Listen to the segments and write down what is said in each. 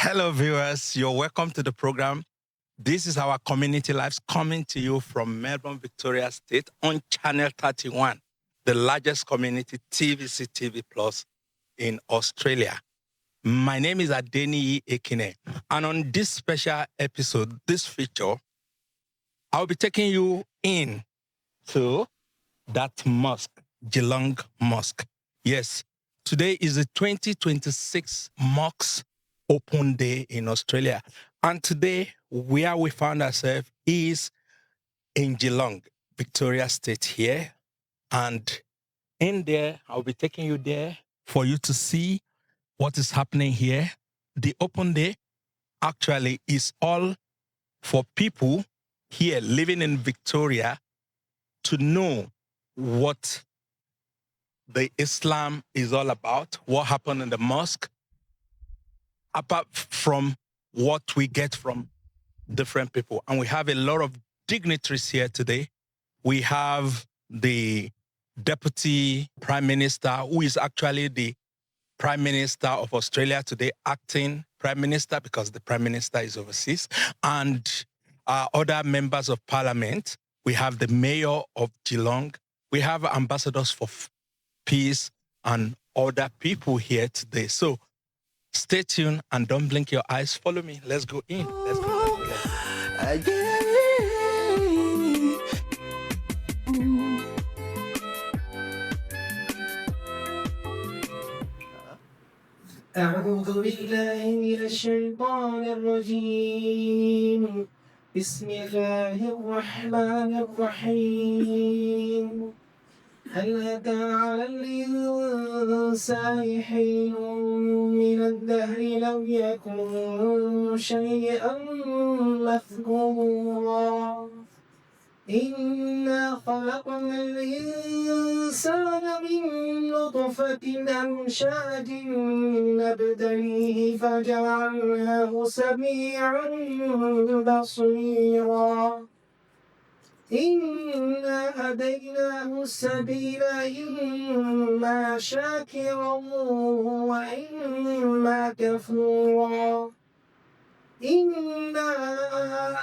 Hello, viewers. You're welcome to the program. This is our community lives coming to you from Melbourne, Victoria State on Channel 31, the largest community TVC TV Plus in Australia. My name is Adeniyi Ekine, and on this special episode, this feature, I'll be taking you in to that mosque, GEELONG Mosque. Yes, today is the 2026 Mosque Open Day in Australia. And today, where we found ourselves is in GEELONG, Victoria State here. And in there, I'll be taking you there for you to see what is happening here. The Open Day actually is all for people here living in Victoria to know what the Islam is all about, what happened in the mosque, apart from what we get from different people. And we have a lot of dignitaries here today. We have the Deputy Prime Minister, who is actually the Prime Minister of Australia today, acting Prime Minister because the Prime Minister is overseas, and other members of Parliament. We have the Mayor of GEELONG. We have ambassadors for peace and other people here today. So stay tuned and don't blink your eyes. Follow me. Let's go in. Let's go. أعوذ بالله من الشيطان الرجيم بسم الله الرحمن الرحيم هل أتى على الإنسان حين من الدهر لم يكن شيئا مذكورا إنا خلقنا الإنسان من نطفة أمشاج نبتليه فجعلناه سميعا بصيرا إنا هديناه السبيل إما شاكرا وإما كفورا إنا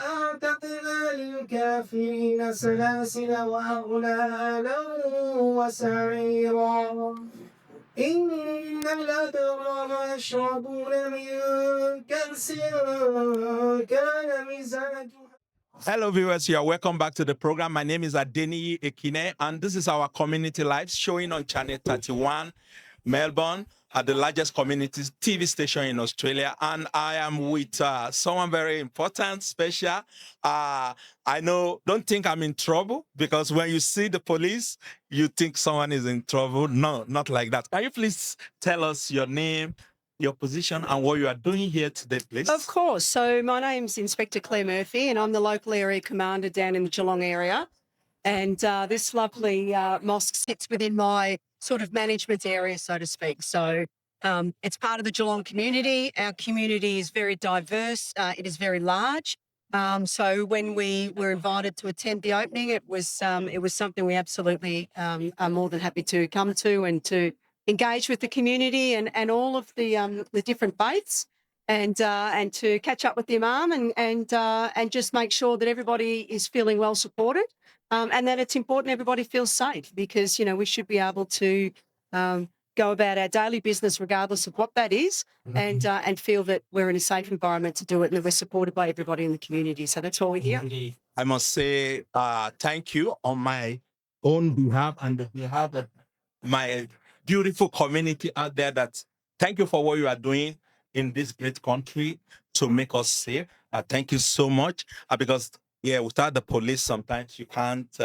أعتدنا للكافرين سلاسل وأغلالا وسعيرا إن الأبرار يشربون من كأس كان مزاجها. Hello, viewers. You are welcome back to the program. My name is Adeniyi Ekine, and this is our community lives showing on Channel 31, Melbourne, at the largest community TV station in Australia. And I am with someone very important, special. Don't think I'm in trouble, because when you see the police, you think someone is in trouble. No, not like that. Can you please tell us your name, your position, and what you are doing here today, please? Of course. So my name's Inspector Claire Murphy, and I'm the local area commander down in the Geelong area. And this lovely mosque sits within my sort of management area, so to speak. So it's part of the Geelong community. Our community is very diverse. It is very large. So when we were invited to attend the opening, it was something we absolutely are more than happy to come to and to engage with the community and all of the different faiths, and to catch up with the Imam and just make sure that everybody is feeling well supported, and that it's important everybody feels safe, because we should be able to go about our daily business regardless of what that is, and feel that we're in a safe environment to do it and that we're supported by everybody in the community. So that's all we're here. I must say thank you on my own behalf and the behalf of my beautiful community out there. That thank you for what you are doing in this great country to make us safe. Thank you so much, because without the police, sometimes you can't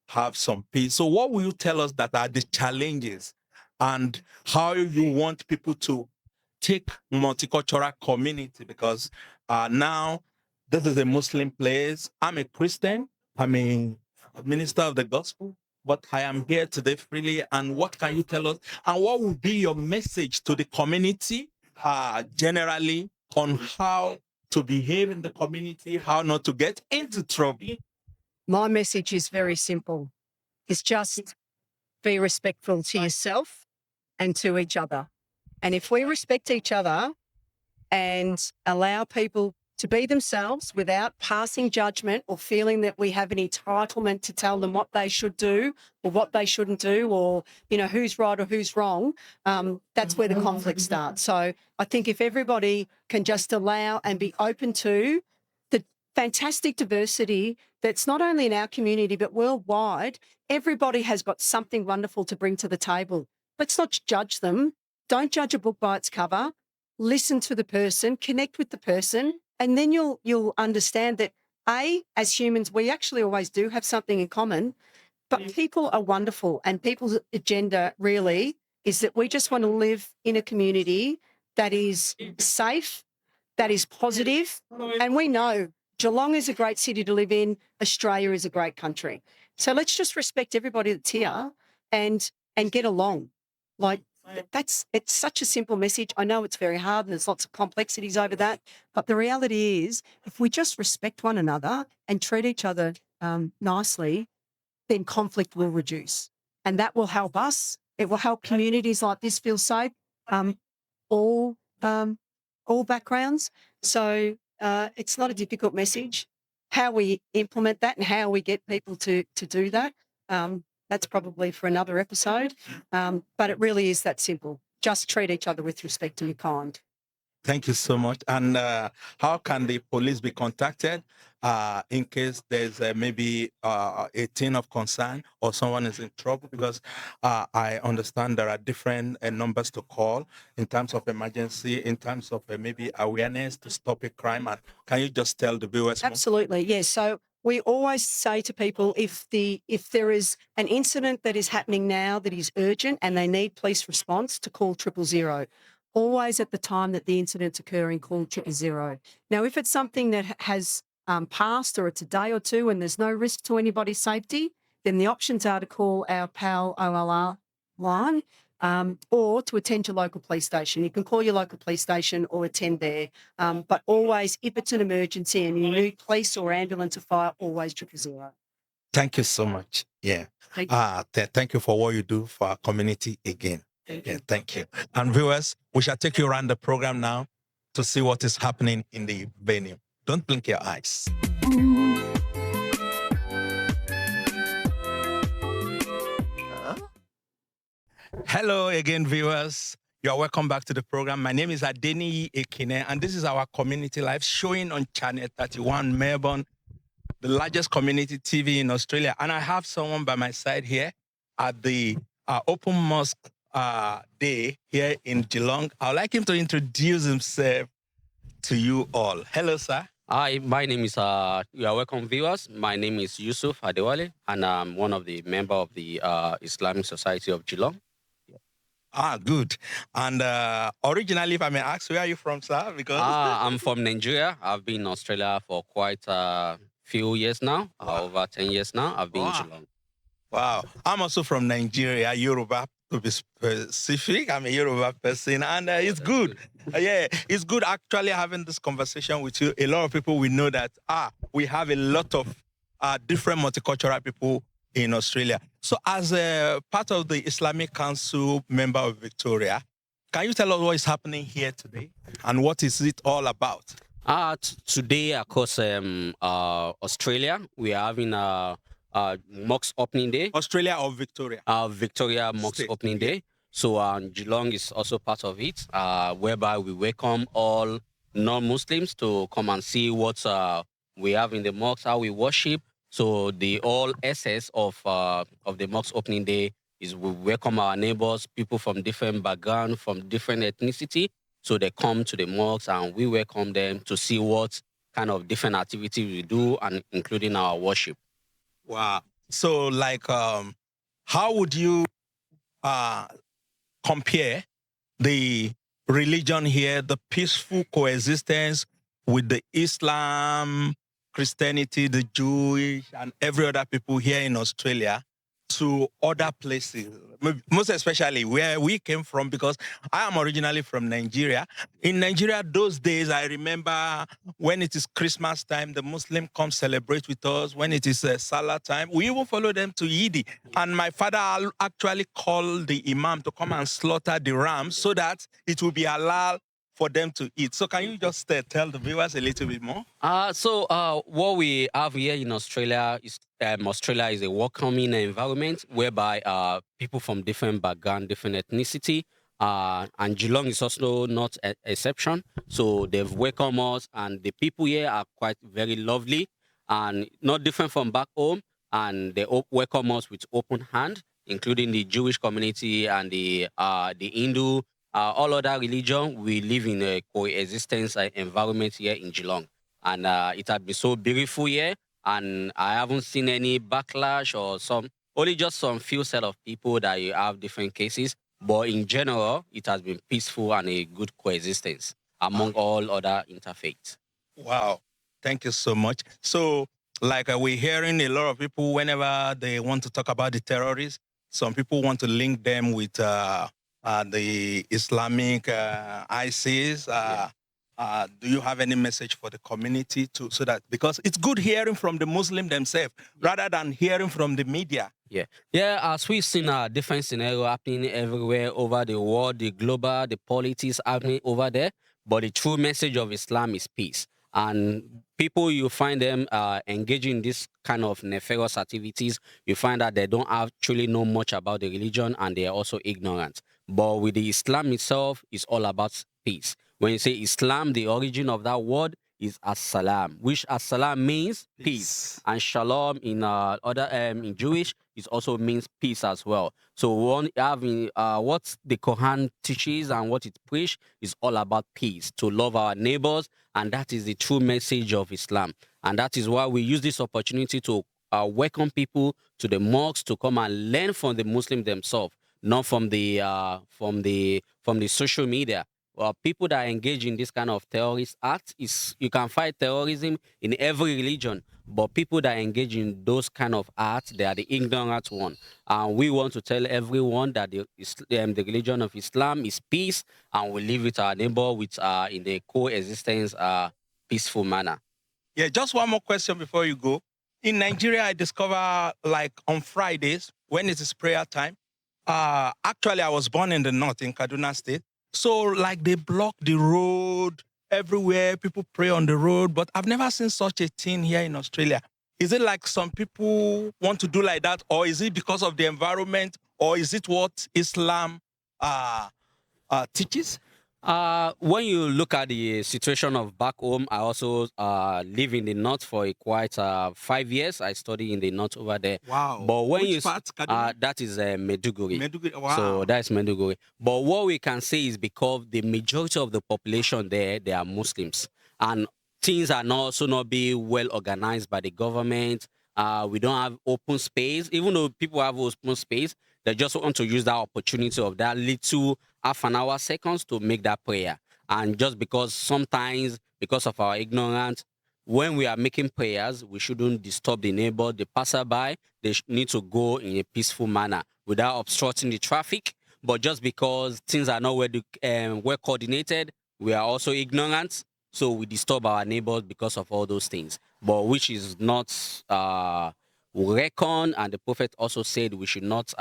have some peace. So what will you tell us that are the challenges, and how you want people to take multicultural community? Because now this is a Muslim place. I'm a Christian. I'm a minister of the gospel, but I am here today freely. And what can you tell us? And what will be your message to the community generally on how to behave in the community, how not to get into trouble? My message is very simple. It's just be respectful to yourself and to each other. And if we respect each other, and allow people to be themselves without passing judgment or feeling that we have an entitlement to tell them what they should do or what they shouldn't do, or, who's right or who's wrong, that's where the conflict starts. So I think if everybody can just allow and be open to the fantastic diversity that's not only in our community but worldwide, everybody has got something wonderful to bring to the table. Let's not judge them. Don't judge a book by its cover. Listen to the person, connect with the person, and then you'll understand that, as humans, we actually always do have something in common, but people are wonderful, and people's agenda really is that we just want to live in a community that is safe, that is positive, and we know Geelong is a great city to live in, Australia is a great country. So let's just respect everybody that's here and get along. Like, it's such a simple message. I know it's very hard and there's lots of complexities over that, but the reality is if we just respect one another and treat each other nicely, then conflict will reduce. And that will help us. It will help communities like this feel safe, all backgrounds. So it's not a difficult message. How we implement that and how we get people to do that, that's probably for another episode. But it really is that simple. Just treat each other with respect and be kind. Thank you so much. And how can the police be contacted in case there's maybe a thing of concern or someone is in trouble? Because I understand there are different numbers to call in terms of emergency, in terms of maybe awareness to stop a crime. And can you just tell the viewers more? Absolutely, yes. So we always say to people, if there is an incident that is happening now that is urgent and they need police response, to call 000. Always at the time that the incident's occurring, call 000. Now, if it's something that has passed or it's a day or two and there's no risk to anybody's safety, then the options are to call our PAL OLR line or to attend your local police station. You can call your local police station or attend there. But always, if it's an emergency and you need police or ambulance or fire, always 000. Thank you so much. Yeah. Thank you for what you do for our community again. Yeah, thank you. And viewers, we shall take you around the program now to see what is happening in the venue. Don't blink your eyes. Hello again, viewers. You are welcome back to the program. My name is Adeniyi Ekine, and this is our community live showing on Channel 31 Melbourne, the largest community TV in Australia. And I have someone by my side here at the Open Mosque Day here in Geelong. I would like him to introduce himself to you all. Hello, sir. Hi, my name is, you are welcome viewers. My name is Yusuf Adewale, and I'm one of the members of the Islamic Society of Geelong. Good. And originally, if I may ask, where are you from, sir? Because I'm from Nigeria. I've been in Australia for quite a few years now, over 10 years now. I've been in Geelong. Wow. I'm also from Nigeria, Yoruba to be specific. I'm a Yoruba person, and it's good. It's good actually having this conversation with you. A lot of people, we know that we have a lot of different multicultural people in Australia. So as a part of the Islamic Council member of Victoria, can you tell us what is happening here today and what is it all about? Today, across Australia, we are having a Mosque opening day. Australia or Victoria? Victoria Mosque opening day. So Geelong is also part of it, whereby we welcome all non-Muslims to come and see what we have in the mosque, how we worship. So the all essence of the mosque opening day is we welcome our neighbors, people from different background, from different ethnicity. So they come to the mosque and we welcome them to see what kind of different activity we do, and including our worship. Wow. So like, how would you compare the religion here, the peaceful coexistence with the Islam, Christianity, the Jewish, and every other people here in Australia to other places, most especially where we came from, because I am originally from Nigeria. In Nigeria, those days, I remember when it is Christmas time, the Muslim come celebrate with us. When it is Salah time, we even follow them to Eid. And my father actually called the imam to come and slaughter the ram so that it will be halal for them to eat. So can you just tell the viewers a little bit more? What we have here in Australia is Australia is a welcoming environment whereby people from different background, different ethnicity, and Geelong is also not an exception. So they've welcomed us, and the people here are quite very lovely and not different from back home. And they welcome us with open hand, including the Jewish community and the Hindu, all other religion. We live in a coexistence environment here in Geelong, and it has been so beautiful here. And I haven't seen any backlash or only just some few set of people that you have different cases. But in general, it has been peaceful and a good coexistence among all other interfaiths. Wow. Thank you so much. So, like we're hearing a lot of people, whenever they want to talk about the terrorists, some people want to link them with the Islamic ISIS. Do you have any message for the community so that, because it's good hearing from the Muslim themselves rather than hearing from the media? Yeah, as we've seen a different scenario happening everywhere over the world, the global, the politics happening over there. But the true message of Islam is peace. And people, you find them engaging in this kind of nefarious activities, you find that they don't actually know much about the religion and they are also ignorant. But with the Islam itself, it's all about peace. When you say Islam, the origin of that word is as-salam, which as-salam means peace. And shalom in in Jewish, it also means peace as well. So one having what the Quran teaches and what it preaches is all about peace, to love our neighbors, and that is the true message of Islam. And that is why we use this opportunity to welcome people to the mosques to come and learn from the Muslims themselves, not from the social media. Well, people that engage in this kind of terrorist acts, you can fight terrorism in every religion, but people that engage in those kind of acts, they are the ignorant one. And we want to tell everyone that the religion of Islam is peace, and we live with our neighbor in the coexistence, peaceful manner. Yeah, just one more question before you go. In Nigeria, I discover like on Fridays when it is prayer time. Actually, I was born in the north in Kaduna State. So like they block the road everywhere, people pray on the road, but I've never seen such a thing here in Australia. Is it like some people want to do like that, or is it because of the environment, or is it what Islam teaches? When you look at the situation of back home, I also live in the north for quite 5 years. I study in the north over there. Wow. But when Which part? that is Meduguri. Meduguri. Wow. So that's Meduguri. But what we can say is because the majority of the population there, they are Muslims. And things are also not being well organized by the government. We don't have open space. Even though people have open space, they just want to use that opportunity of that little half an hour, seconds to make that prayer. And just because sometimes, because of our ignorance, when we are making prayers, we shouldn't disturb the neighbor, the passerby. They need to go in a peaceful manner without obstructing the traffic. But just because things are not well coordinated, we are also ignorant. So we disturb our neighbors because of all those things. But which is not reckoned, and the Prophet also said we should not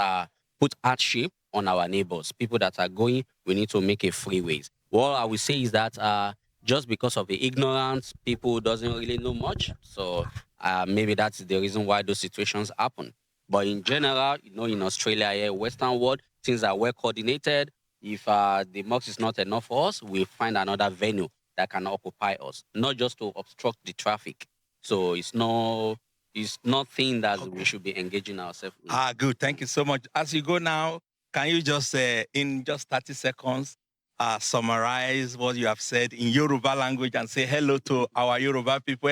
put hardship on our neighbors. People that are going, we need to make a freeways. What I will say is that just because of the ignorance, people doesn't really know much. So maybe that's the reason why those situations happen. But in general, in Australia, here, Western world, things are well coordinated. If the mosque is not enough for us, we find another venue that can occupy us, not just to obstruct the traffic. So it's nothing that we should be engaging ourselves in. Good. Thank you so much. As you go now, can you just, in just 30 seconds, summarize what you have said in Yoruba language and say hello to our Yoruba people?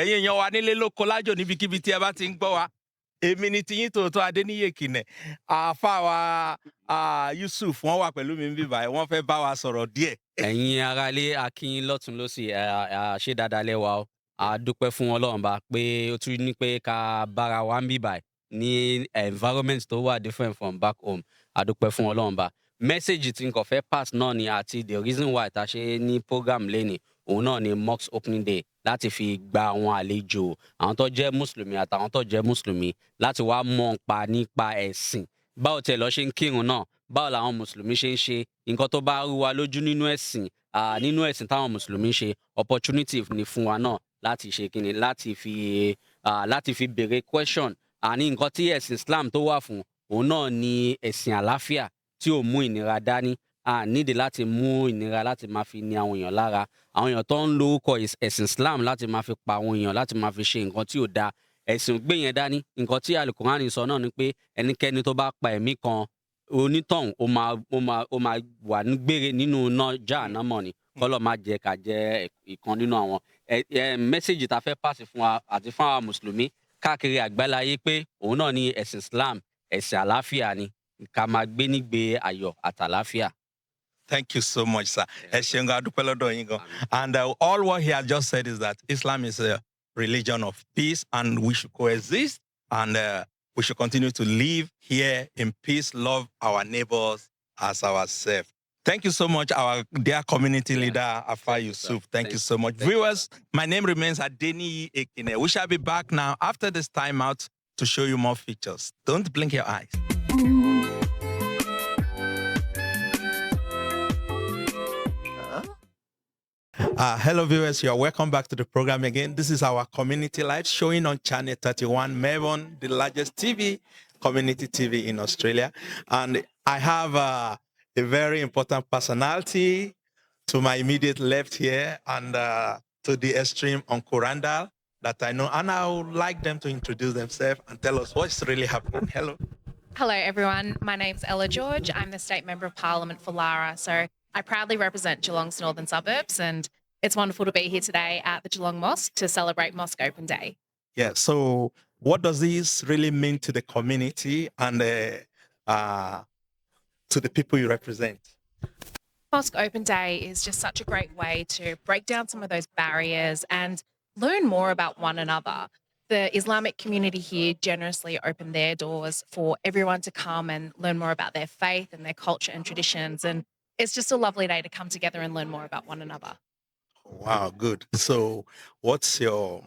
Èmi ni tiyín tòótọ́ Adeniyi Ekine. Àfáà wa Yusuf wọ́n wà pẹ̀lú mi níbí báyìí, wọ́n fẹ́ bá wa sọ̀rọ̀ díẹ̀. Ẹ̀yin aráalé, a kí yín lọ́tùn lósì, ṣé dáadáa lẹ wà o. A dúpẹ́ fún Ọlọ́run bá pé ó tún ní pé ká bára wa ń bí báyìí ní environment tó wà different from back home. A dúpẹ́ fún Ọlọ́run bá. Message tí n kò fẹ́ pass náà ni, àti the reason why ta ṣe ní program lẹ́nìí, òun náà ni Mosque opening day, láti fi gba àwọn àlejò, àwọn tó jẹ́ Mùsùlùmí àtàwọn tó jẹ́ Mùsùlùmí, láti wá mọ̀ nípa ẹ̀sìn. Báwo tẹ̀ lọ ṣe ń kírun náà, báwo làwọn Mùsùlùmí ṣe ń ṣe, nǹkan tó bá rú wa lójú nínú ẹ̀sìn, nínú ẹ̀sìn táwọn mùsùlùmí ṣe opportunity ni fún wa náà láti ṣe kíni láti fi béèrè question àní nǹkan tí ẹ̀sìn Islam tó wà fún òun náà ni ẹ̀sìn àlàáfíà tí ò mú ìnira dání nídìí láti mú ìnira láti máa fi ní àwọn èèyàn lára àwọn èèyàn tó ń lo orúkọ ẹ̀sìn Islam láti máa fi pa àwọn èèyàn láti máa fi ṣe nǹkan tí ò dáa ẹ̀sìn gbé yẹn dání nǹkan tí Al-Qur'ani sọ náà ni pé ẹnikẹ́ni tó bá pa ẹ̀mí kan onítọ̀hún ó máa wà ní gbére nínú iná Jahannama ni kọ́lọ̀ má jẹ́ ká jẹ́ ìkan nínú àwọn mẹ́sẹ̀gì tá a fẹ́ pàṣẹ fún wa àti fún àwọn mùsùlùmí káàkiri àgbáláyé pé òun náà ni ẹ̀sìn Islam ẹ̀sìn àlàáfíà ni ká máa gbé nígbé ayọ̀ àtàlàáfíà. Thank you so much, sir. And all what he has just said is that Islam is a religion of peace and we should coexist and we should continue to live here in peace, love our neighbors as ourselves. Thank you so much, our dear community leader, Afa Yusuf. Thank you so much. Viewers, my name remains Adeniyi Ekine. We shall be back now after this time out to show you more features. Don't blink your eyes. Hello viewers, you are welcome back to the program again. This is our community live showing on channel 31 Melbourne, the largest community TV in Australia. And I have a very important personality to my immediate left here and to the extreme Uncle Randall that I know. And I would like them to introduce themselves and tell us what's really happening. Hello. Hello, everyone. My name's Ella George. I'm the State Member of Parliament for Lara. So I proudly represent Geelong's northern suburbs, and it's wonderful to be here today at the Geelong Mosque to celebrate Mosque Open Day. Yeah, so what does this really mean to the community and to the people you represent? Mosque Open Day is just such a great way to break down some of those barriers and learn more about one another. The Islamic community here generously open their doors for everyone to come and learn more about their faith and their culture and traditions. And it's just a lovely day to come together and learn more about one another. Wow, good. So what's your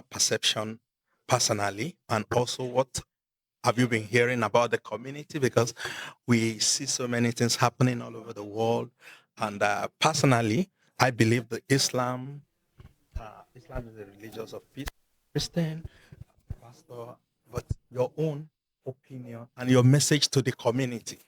perception personally? And also what have you been hearing about the community? Because we see so many things happening all over the world. And personally, I believe that Islam is a religion of peace. Christian, pastor, but your own opinion and your message to the community.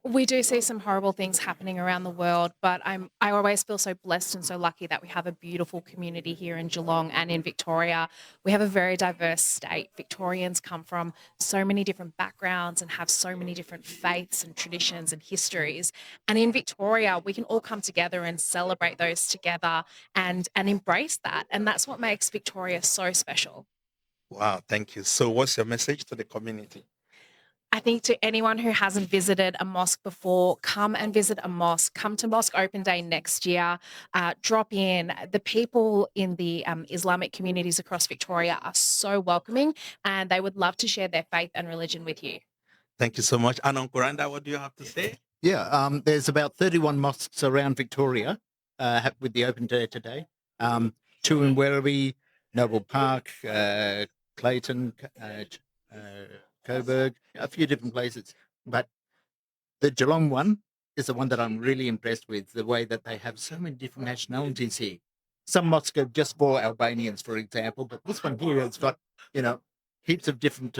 We do see some horrible things happening around the world, but I always feel so blessed and so lucky that we have a beautiful community here in Geelong and in Victoria. We have a very diverse state. Victorians come from so many different backgrounds and have so many different faiths and traditions and histories. And in Victoria, we can all come together and celebrate those together and embrace that. And that's what makes Victoria so special. Wow, thank you. So what's your message to the community? I think to anyone who hasn't visited a mosque before, come and visit a mosque. Come to Mosque Open Day next year. Drop in. The people in the Islamic communities across Victoria are so welcoming and they would love to share their faith and religion with you. Thank you so much. And Uncle Randa, what do you have to say? Yeah, there's about 31 mosques around Victoria with the Open Day today. 2 in Werribee, Noble Park, Clayton, Coburg, a few different places. But the Geelong one is the one that I'm really impressed with, the way that they have so many different nationalities here. Some mosques are just for Albanians, for example, but this one here has got, heaps of different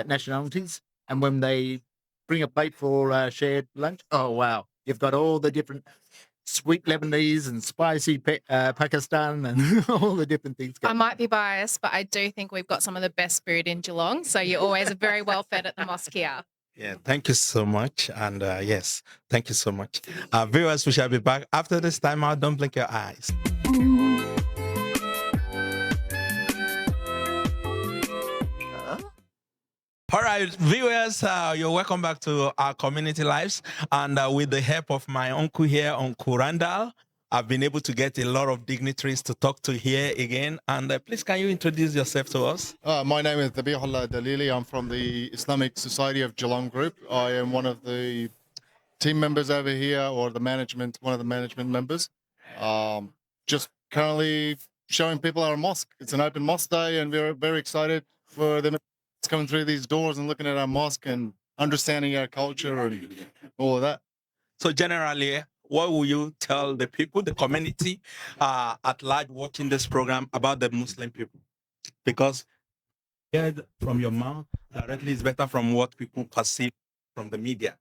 nationalities. And when they bring a plate for shared lunch, oh, wow, you've got all the different sweet Lebanese and spicy Pakistan and all the different things. I might be biased, but I do think we've got some of the best food in Geelong. So you're always very well fed at the mosque here. Yeah, thank you so much. And yes, thank you so much. Viewers, we shall be back after this time out. Don't blink your eyes. All right, viewers, you're welcome back to our community lives. And with the help of my uncle here, Uncle Randall, I've been able to get a lot of dignitaries to talk to here again. And please, can you introduce yourself to us? My name is Dabihullah Dalili. I'm from the Islamic Society of Geelong Group. I am one of the team members over here, or one of the management members. Just currently showing people our mosque. It's an open mosque day, and we're very excited for them coming through these doors and looking at our mosque and understanding our culture and all of that. So generally, what will you tell the people, the community at large watching this program about the Muslim people? Because heard from your mouth directly is better from what people perceive from the media.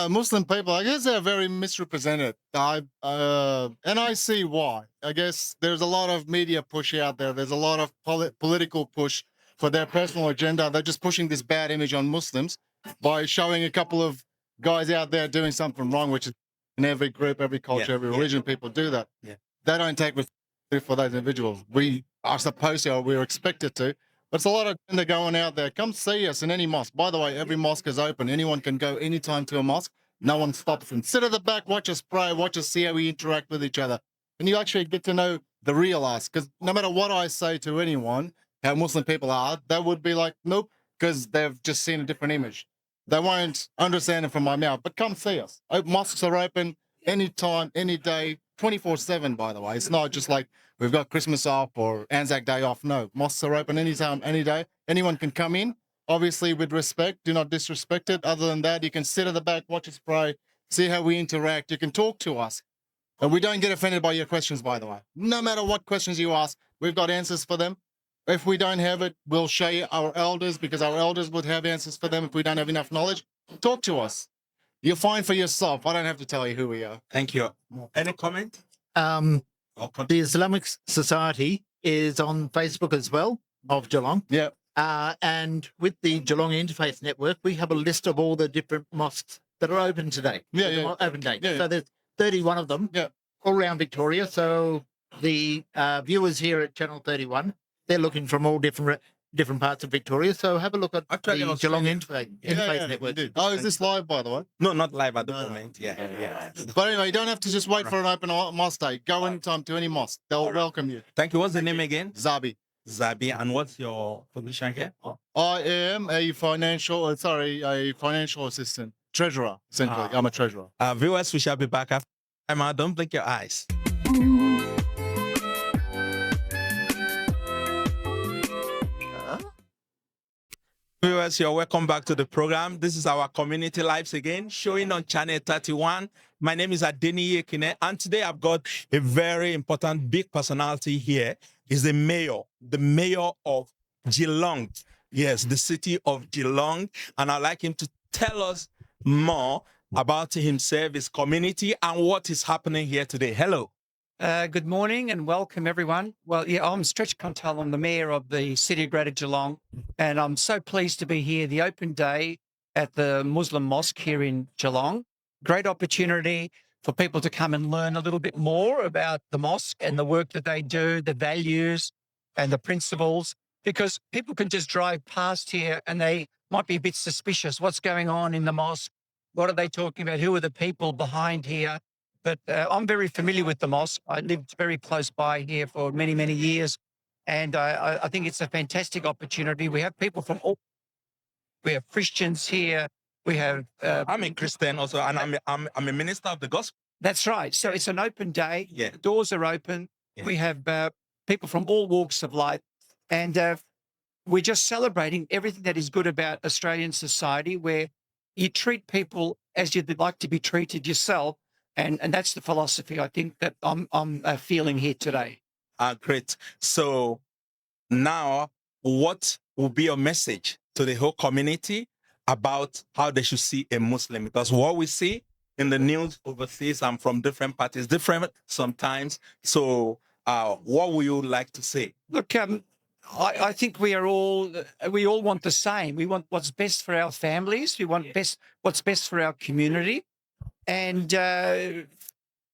Muslim people, I guess they're very misrepresented. And I see why. I guess there's a lot of media push out there. There's a lot of political push for their personal agenda. They're just pushing this bad image on Muslims by showing a couple of guys out there doing something wrong, which is in every group, every culture, every religion, people do that. Yeah. They don't take responsibility for those individuals. We are supposed to, or we're expected to. But it's a lot of agenda going out there. Come see us in any mosque. By the way, every mosque is open. Anyone can go anytime to a mosque. No one stops them. Sit at the back, watch us pray, watch us see how we interact with each other. And you actually get to know the real us. Because no matter what I say to anyone, how Muslim people are, they would be like, nope, because they've just seen a different image. They won't understand it from my mouth. But come see us. Mosques are open anytime, any day, 24/7, by the way. It's not just like we've got Christmas off or Anzac Day off. No, mosques are open anytime, any day. Anyone can come in, obviously with respect. Do not disrespect it. Other than that, you can sit at the back, watch us pray, see how we interact. You can talk to us. And we don't get offended by your questions, by the way. No matter what questions you ask, we've got answers for them. If we don't have it, we'll show you our elders, because our elders would have answers for them if we don't have enough knowledge. Talk to us. You'll find for yourself. I don't have to tell you who we are. Thank you. Any comment? The Islamic Society is on Facebook as well, of Geelong. Yeah. And with the Geelong Interfaith Network, we have a list of all the different mosques that are open today. Open date. Yeah, So there's 31 of them all around Victoria. So the viewers here at Channel 31, they're looking from all different parts of Victoria. So have a look at the Geelong Interfaith Network. Oh, is this live, by the way? No, not live at the moment. Yeah. But anyway, you don't have to just wait for an open mosque day. Go anytime to any mosque. They'll welcome you. Thank you. What's the name again? Zabi. Zabi. And what's your position here? I am a financial assistant. Treasurer, essentially. I'm a treasurer. Viewers, we shall be back after time out. Don't blink your eyes. Viewers, you're welcome back to the program. This is our community lives again, showing on Channel 31. My name is Adeniyi Ekine, and today I've got a very important, big personality here. He's the mayor of Geelong. Yes, the city of Geelong. And I'd like him to tell us more about himself, his community, and what is happening here today. Hello. Good morning and welcome, everyone. Well, I'm Stretch Contal. I'm the Mayor of the City of Greater Geelong, and I'm so pleased to be here, the open day at the Muslim Mosque here in Geelong. Great opportunity for people to come and learn a little bit more about the mosque and the work that they do, the values and the principles, because people can just drive past here and they might be a bit suspicious. What's going on in the mosque? What are they talking about? Who are the people behind here? But I'm very familiar with the mosque. I lived very close by here for many, many years. And I think it's a fantastic opportunity. We have people from all, we have Christians here. We have... I'm a Christian also, and I'm a minister of the gospel. That's right. So it's an open day. Yeah. The doors are open. Yeah. We have people from all walks of life. And we're just celebrating everything that is good about Australian society, where you treat people as you'd like to be treated yourself. And that's the philosophy, I think, that I'm feeling here today. Great. So now, what will be your message to the whole community about how they should see a Muslim? Because what we see in the news overseas and from different parties, different sometimes. So what would you like to say? Look, I think we all want the same. We want what's best for our families. We want what's best for our community. And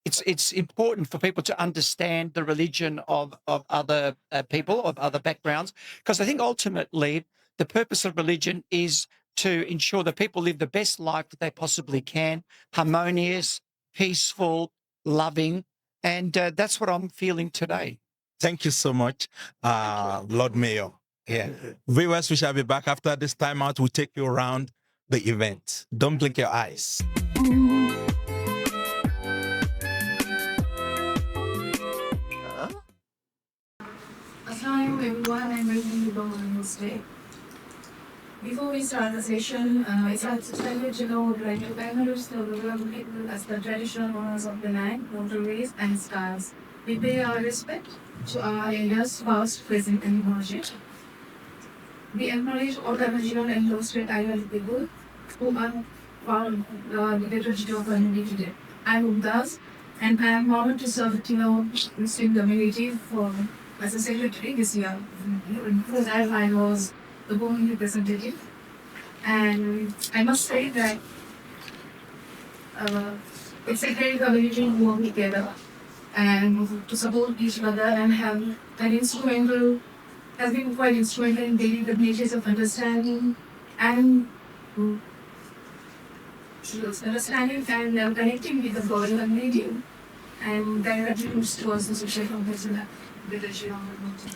it's important for people to understand the religion of other people, of other backgrounds, because I think ultimately the purpose of religion is to ensure that people live the best life that they possibly can, harmonious, peaceful, loving, and that's what I'm feeling today. Thank you so much, Lord Mayor. Yeah. Viewers, we shall be back after this time out. We'll take you around the event. Don't blink your eyes. Assalamualaikum everyone, I'm welcome you all on this day. Before we start the session, it's our pleasure to know like the Bangladesh people as the traditional owners of the land, waterways, and skies. We pay our respect to our elders, past, present, and emerging. We acknowledge all the original and lost island people who are found the liturgy of community today. I am Umtaz, and I am honored to serve the Tino Muslim community for as a secretary this year. Because I was the woman representative, and I must say that it's a great community who work together and to support each other and have an instrumental has been quite instrumental in building the bridges of understanding and connecting with the broader community and directly roots towards the social complex leadership of the country.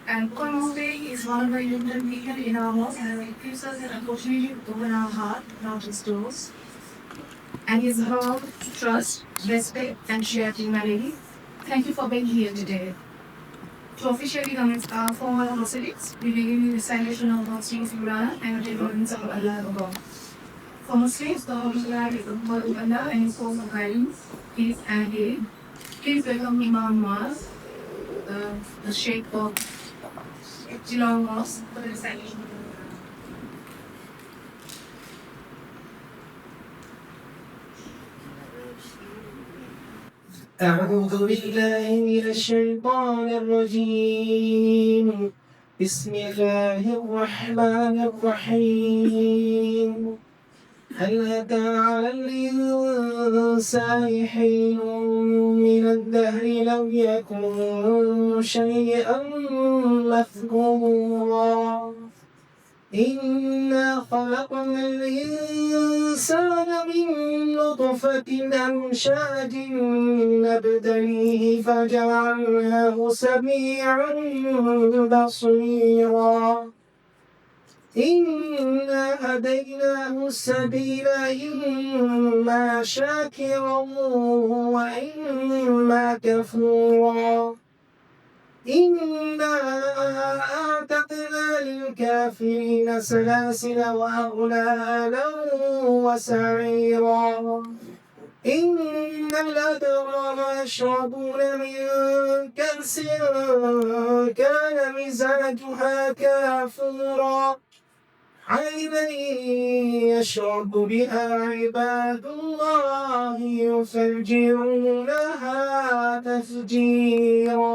And Mosque is one of the important people in our mosque, and it gives us an opportunity to open our heart, not just doors. And it's about trust, respect, and shared humanity. Thank you for being here today. To officially commence our formal proceedings, we begin with the recitation of Muslims Quran and the deliverance of Allah above. For Muslims, the Holy Quran is the word of Allah and His form of guidance, peace and healing. Please welcome Imam Maz, the Sheikh of GEELONG Mosque, for the recitation. أعوذ بالله من الشيطان الرجيم بسم الله الرحمن الرحيم هل أتى على الإنسان حين من الدهر لم يكن شيئا مذكورا إنا خلقنا الإنسان من نطفة أمشاج نبتليه فجعلناه سميعا بصيرا إنا هديناه السبيل إما شاكرا وإما كفورا إنا أعتدنا للكافرين سلاسل وأغلالا وسعيرا إن الأبرار يشربون من كأس كان مزاجها كافورا عينا يشرب بها عباد الله يفجرونها تفجيرا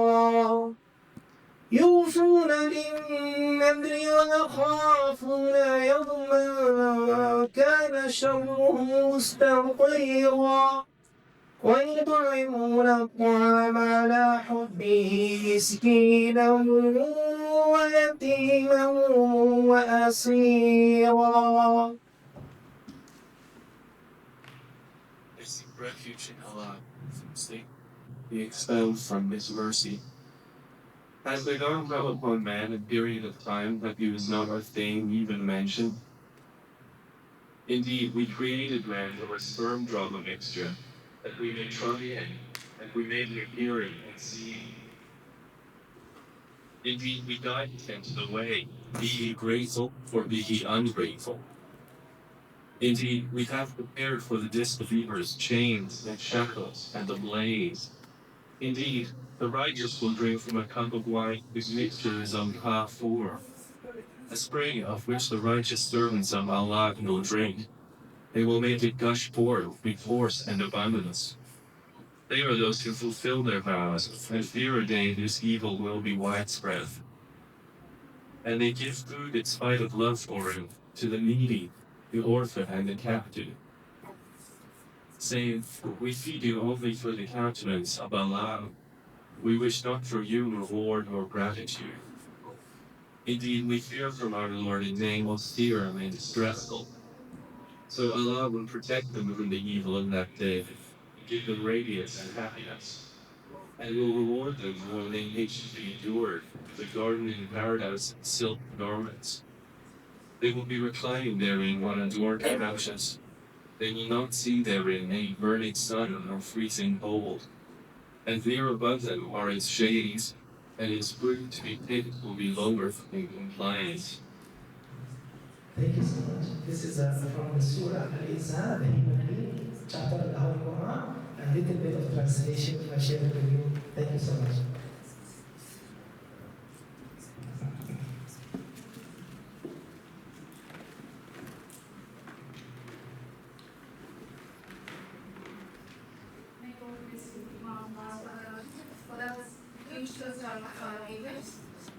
يوفون بالنذر ويخافون يوما كان شره مستطيرا ويطعمون الطعام على حبه مسكينا ويتيما وأسيرا. I seek refuge in Allah from sleep, be expelled from His mercy. Has there not come upon man a period of time that he was not ordained even mentioned? Indeed, we created man from a sperm drama mixture, that we may try him, and we made him hearing and seeing. Indeed, we guided him to the way, be he grateful or be he ungrateful. Indeed, we have prepared for the disbelievers chains and shackles and the blaze. Indeed, the righteous will drink from a cup of wine whose mixture is of kafur, a spring of which the righteous servants of Allah will drink. They will make it gush forth with force and abundance. They are those who fulfill their vows and fear a day whose evil will be widespread. And they give food in spite of love for him to the needy, the orphan, and the captive, saying, we feed you only for the countenance of Allah. We wish not for you reward or gratitude. Indeed, we fear from our Lord a day austere and distressful. So Allah will protect them from the evil in that day, give them radiance and happiness, and will reward them more than they should be endured, the garden in paradise and silk garments. They will be reclining therein on adorned couches. They will not see therein any burning sun or freezing cold. And there above them are its shades, and its fruit to be picked will be lower in compliance. Thank you so much. This is from the Surah Al-Insan, the human being, chapter of the Holy Quran, and a little bit of translation I share with you. Thank you so much.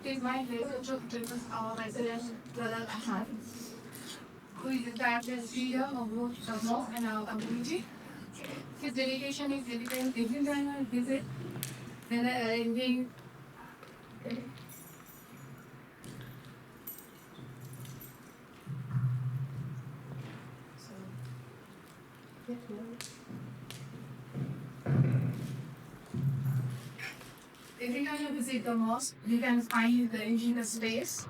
It is my pleasure to introduce our resident brother Ahmad, who is the tireless leader of both the mosque and our community. His dedication is evident every time I visit, when arranging. Every time you visit the mosque, you can find the engineer space,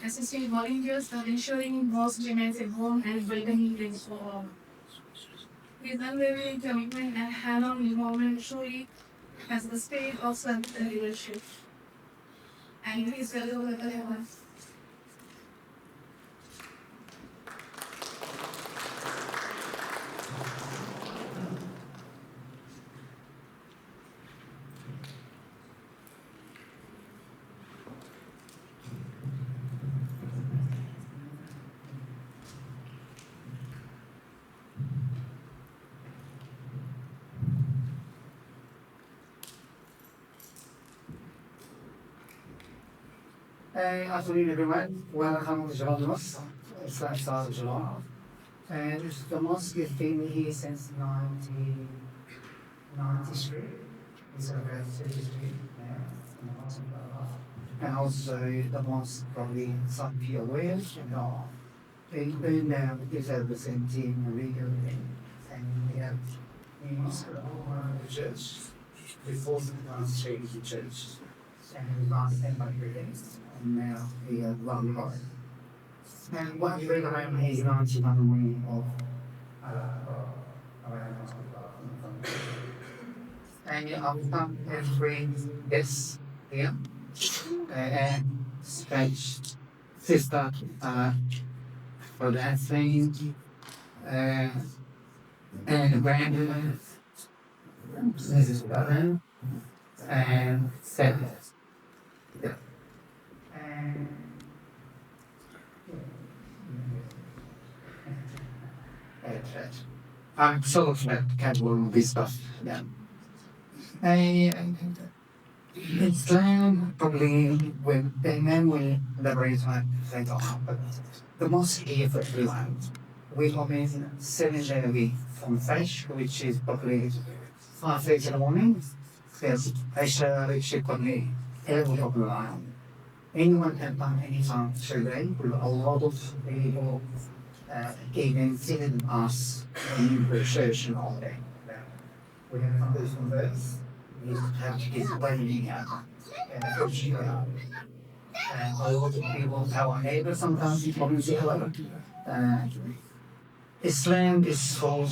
assisting volunteers and ensuring mosque remains a home and welcoming place for all. His unwavering commitment and hand-on involvement truly has the spirit of service and leadership. And please welcome the Heaven. Afternoon, everyone. Welcome to Geelong Mosque. It's like start of Geelong. And the mosque has been here since 1993. It's a very history now. And also, the mosque probably some of you aware, they burned down in 2017 and rebuilding. And we have new mosque around the church. Before the change the church. And we lost them by buildings. And now we have Lambert. And what we recommend is not to run of and I've done every this here and stretch sister for that thing and Brandon this is brother and Seth. And I'm so glad can do this stuff. Yeah. It's probably when the man will elaborate on later on, but the most here for everyone. We open 7 days a week from fresh, which is probably 5 days in the morning. There's pressure, which is probably every open line. Anyone can come anytime today with a lot of people even sitting us in research and all that. We have numbers from this. We have to get waiting out and pushing out. And a lot of people, our neighbors sometimes, you probably see a lot of Islam is so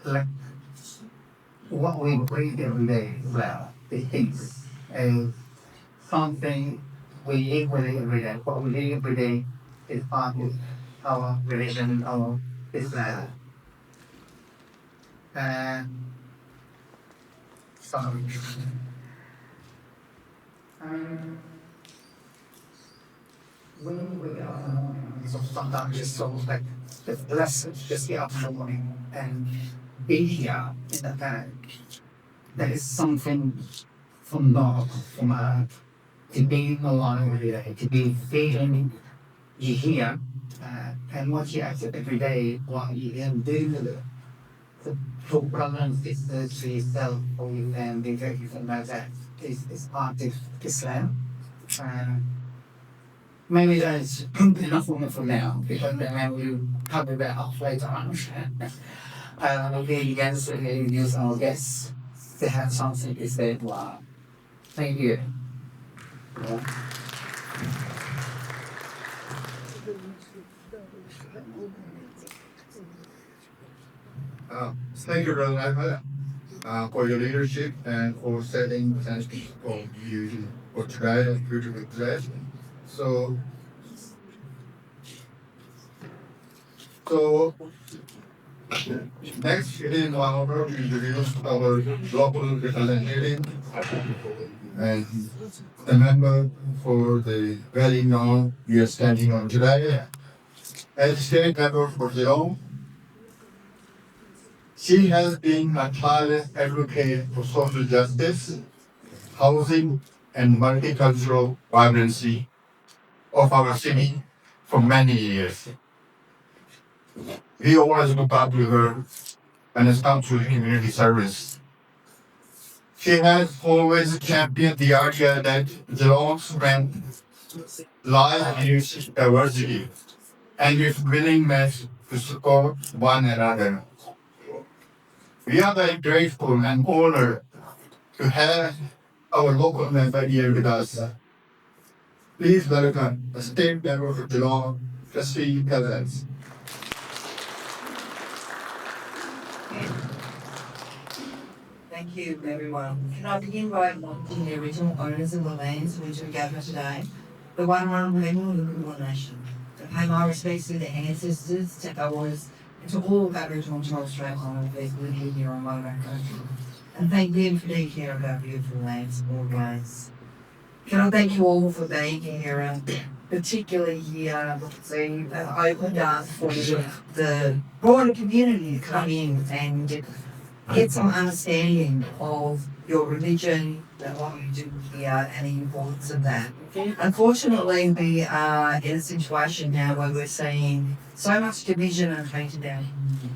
like what we read every day, well, the things. And something we live with it every day. What we live every day is part of our religion, our Islam. Sorry. When we get up in the morning, so sometimes it's so like the blessed just get up in the morning and be here in the bed. That is something from God, from earth, to be alive every day, to be feeling you here, and what you accept every day, what you can do to put brothers and sisters to yourself or your family, everything like that is part of Islam. Maybe that's enough for now, because then we'll cover that off later on. We against use our guests to have something to say. Wow. Thank you. Yeah. Thank you, Brother Ahmed, for your leadership and for setting such for you for today and future with today. So So next it is my honor to introduce our local representative and the member for the valley now we are standing on today. As state member for Geelong, she has been a tireless advocate for social justice, housing, and multicultural vibrancy of our city for many years. We always look up to her when it comes to community service. She has always championed the idea that Geelong's strength lies in its diversity and its willingness to support one another. We are very grateful and honored to have our local member here with us. Please welcome the State Member for Geelong, Trustee Cousins. Thank you, everyone. Can I begin by acknowledging the original owners of the lands which we gather today, the Wurundjeri people of the Kulin Nation, to pay my respects to their ancestors, to elders, and to all Aboriginal and Torres Strait Islander people living here on my country, and thank them for taking care of our beautiful lands always. Can I thank you all for being here, and particularly here, seeing opened up for the broader community to come in and get some understanding of your religion, what you do here, and the importance of that. Unfortunately, we are in a situation now where we're seeing so much division and hate in our community.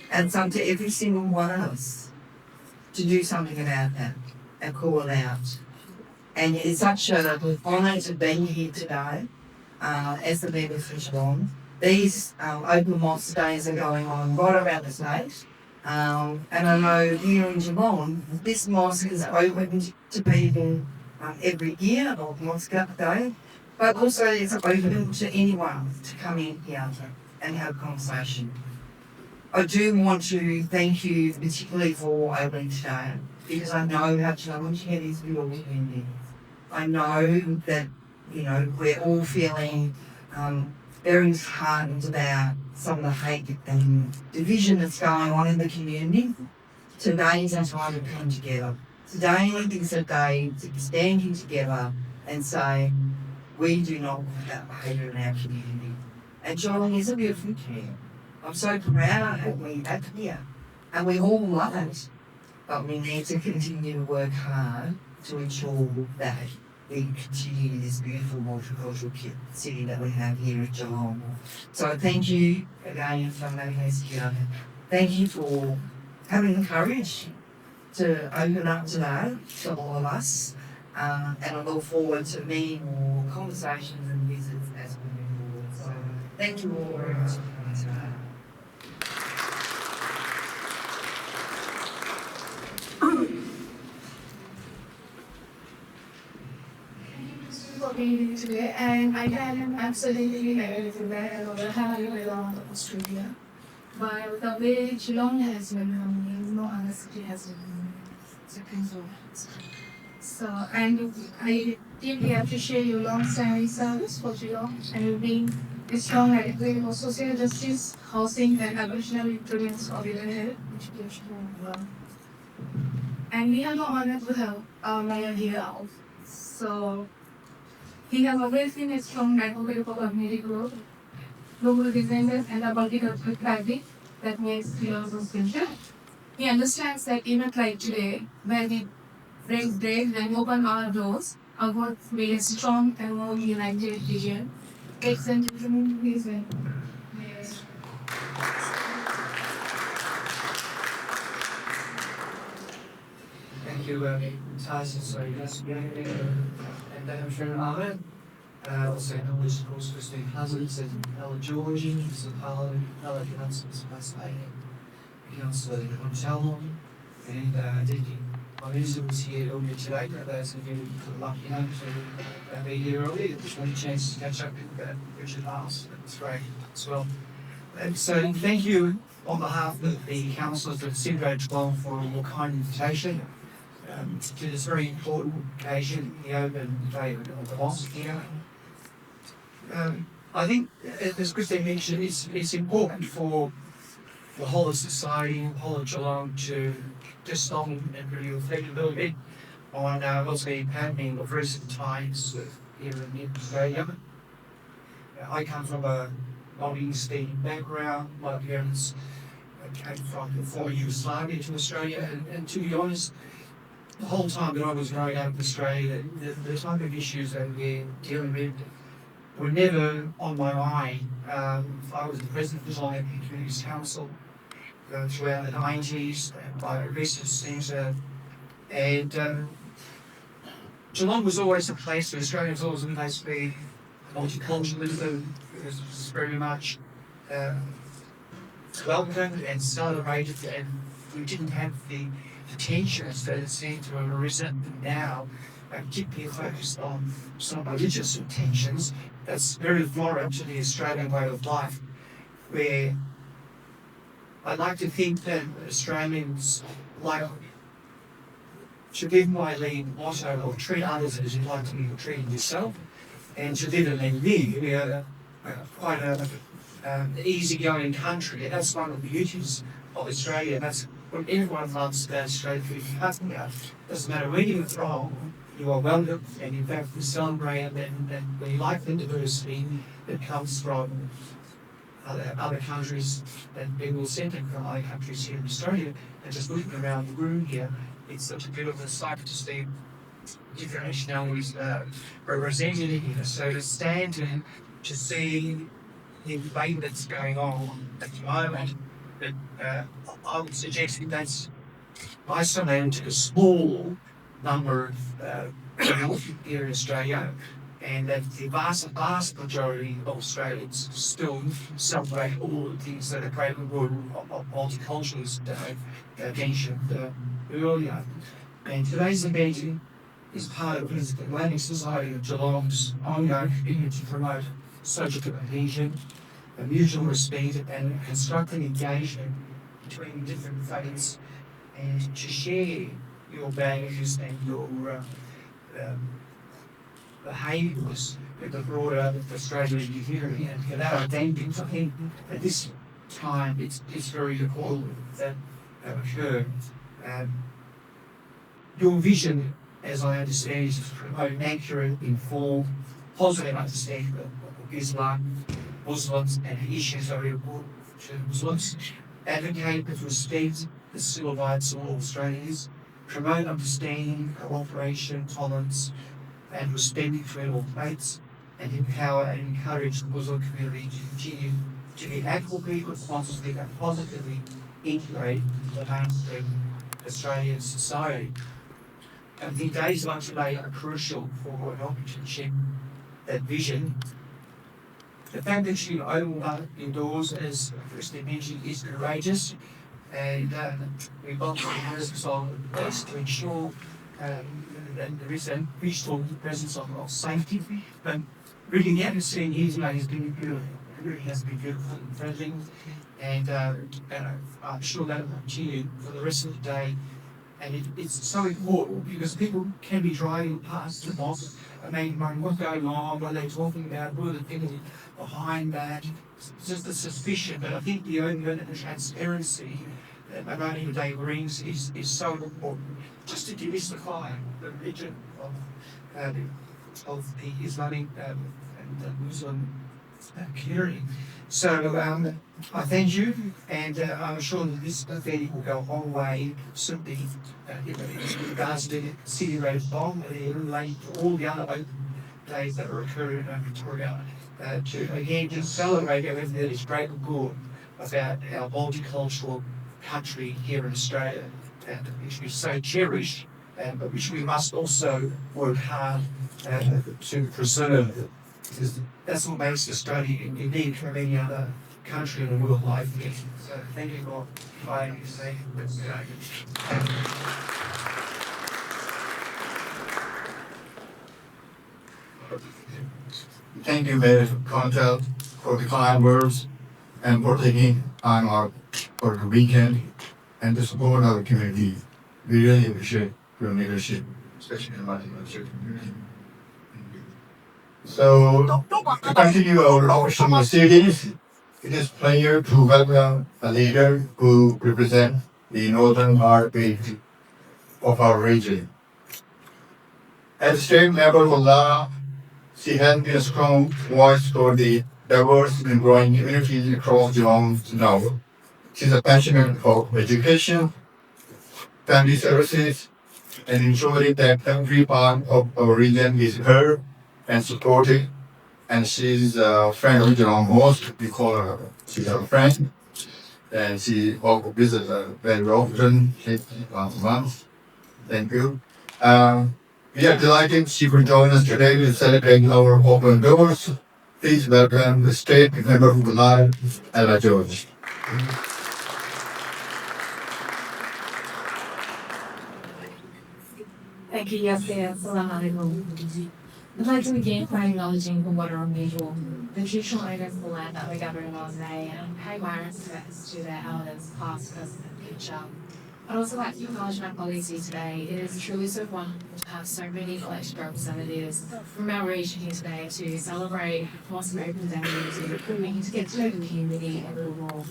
And it's up to every single one of us to do something about that and call it out. And it's such an honour to be here today as the member for Geelong. These open mosque days are going on right around the state. And I know here in Geelong, this mosque is open to people every year, or Mosque Day, but also it's open to anyone to come in here and have a conversation. I do want to thank you particularly for opening today, because I know how challenging it is for your community. I know that, we're all feeling very disheartened about some of the hate and division that's going on in the community. Today is our time to come together. Today is a day to be standing together and say, we do not want that behaviour in our community. And Geelong is a beautiful community. I'm so proud that we have here, and we all love it. But we need to continue to work hard to ensure that we continue this beautiful multicultural city that we have here at Geelong. So thank you again for having us here. Thank you for having the courage to open up today to all of us. And I look forward to many more conversations and visits as we move forward. So thank you all very much for coming today. For being here today, and I can absolutely agree with that about how you belong to Australia. But the way Geelong has been coming, no other city has been coming. So, and I deeply appreciate your long-standing service for Geelong and you being a strong advocate for social justice, housing, and Aboriginal improvements of your health, education, and work. And we have the honor to have our mayor here. So, he has always been a strong advocate for community growth, local designers, and a multicultural fabric that makes Geelong so special. He understands that even like today, when we break bread and open our doors, our work will be a strong and more united vision. Excellent reason. Yes. Thank you, Tyson. Sorry, that's and I'm Sharon Ahmed. Also acknowledge, of course, Christine Cousins and Ella Georgie, Mr. Parliament, Ella Council, Mr. Pasay, Councillor Contello, and Adeniyi. My minister was here earlier today, but those of you who are lucky enough to be here earlier, just had a chance to catch up with Richard Haas. It was great as well. So thank you on behalf of the councillors of City Geelong for your kind invitation to this very important occasion, the open day of the mosque here. I think, as Christine mentioned, it's important for the whole of society, the whole of Geelong to stop and really reflect a little bit on what's been happening of recent times here in Australia. I come from a non-Eastern background. My parents came from the former Yugoslavia to Australia, and to be honest, the whole time that I was growing up in Australia, the type of issues that we're dealing with were never on my mind. I was the president of the Geelong Communities Council throughout the 90s, by a research centre, and Geelong was always a place, Australia was always a place where multiculturalism was very much welcomed and celebrated, and we didn't have the tensions that seem to have arisen now, particularly focused on some religious tensions. That's very foreign to the Australian way of life, where I'd like to think that Australians like to live by the motto of treat others as you'd like to be treated yourself, and to live and then live. We are quite an easygoing country, and that's one of the beauties of Australia. That's what everyone loves about Australia. Doesn't matter where you're from, you are welcome, and in fact we celebrate and we like the diversity that comes from other countries and people centred from other countries here in Australia. And just looking around the room here, it's such a beautiful sight to see different nationalities represented here. So to stand and to see the debate that's going on at the moment, I would suggest that that's isolated to a small number of people here in Australia, and that the vast majority of Australians still celebrate all the things that are great and good of multiculturalism that I mentioned earlier. And today's event is part of the Atlantic Society of Geelong's ongoing commitment to promote social cohesion, mutual respect, and constructive engagement between different faiths, and to share your values and your behaviours with the broader Australian community. And for that, I think at this time it's very important that occur. Your vision, as I understand, is to promote an accurate, informed, positive understanding of Islam, Muslims, and issues that are important to Muslims. Advocate with respect the civil rights of all Australians. Promote understanding, cooperation, tolerance, and respect between all faiths, and empower and encourage the Muslim community to continue to be actively, responsibly, and positively integrate into the mainstream Australian society. And the days like today are crucial for helping to achieve that vision. The fact that you open up your doors, as Christine mentioned, is courageous, and we've got to be on this to ensure that there is a visual presence of safety. But really, the atmosphere here today has been beautiful. It really has been beautiful and friendly, and I'm sure that will continue for the rest of the day. And it's so important because people can be driving past the mosque and they wondering what's going on, what are they talking about, what are the things behind that. It's just a suspicion, but I think the open and the transparency that Adeniyi today brings is so important, just to demystify the religion of the Islamic and the Muslim community. So I thank you, and I'm sure that this event will go a long way, simply in regards to the City Road Bomb, and relate to all the other open days that are occurring in Victoria, to again just celebrate everything that is great and good about our multicultural country here in Australia, which we so cherish, but which we must also work hard to preserve. Because that's what makes Australia unique from any other country in the world like this. So thank you for inviting me to say this today. Thank you, Mayor Contel, for the kind words and for taking time out for the weekend and to support our community. We really appreciate your leadership, especially in the multicultural community. So, to continue our official series, it is pleasure to welcome a leader who represents the northern part of our region. At state level of law, she has been a strong voice for the diverse and growing communities across Geelong now. She's a passionate about education, family services, and ensuring that every part of our region is heard and supported. And she's a friend of Geelong Mosque. We call her, she's our friend. And she also visits very often, once a month. Thank you. We are delighted she could join us today to celebrate our open doors. Please welcome the state member of the line, Ella George. Thank you, Yasir. Assalamu alaikum. I'd like to begin by acknowledging the water on unusual, the traditional owners of the land that we're gathering on today, and pay my respects to their elders, past, present, and future. I'd also like to acknowledge my colleagues here today. It is truly so wonderful to have so many elected representatives from our region here today to celebrate Mosque Open Day and coming to get to know the community a little more.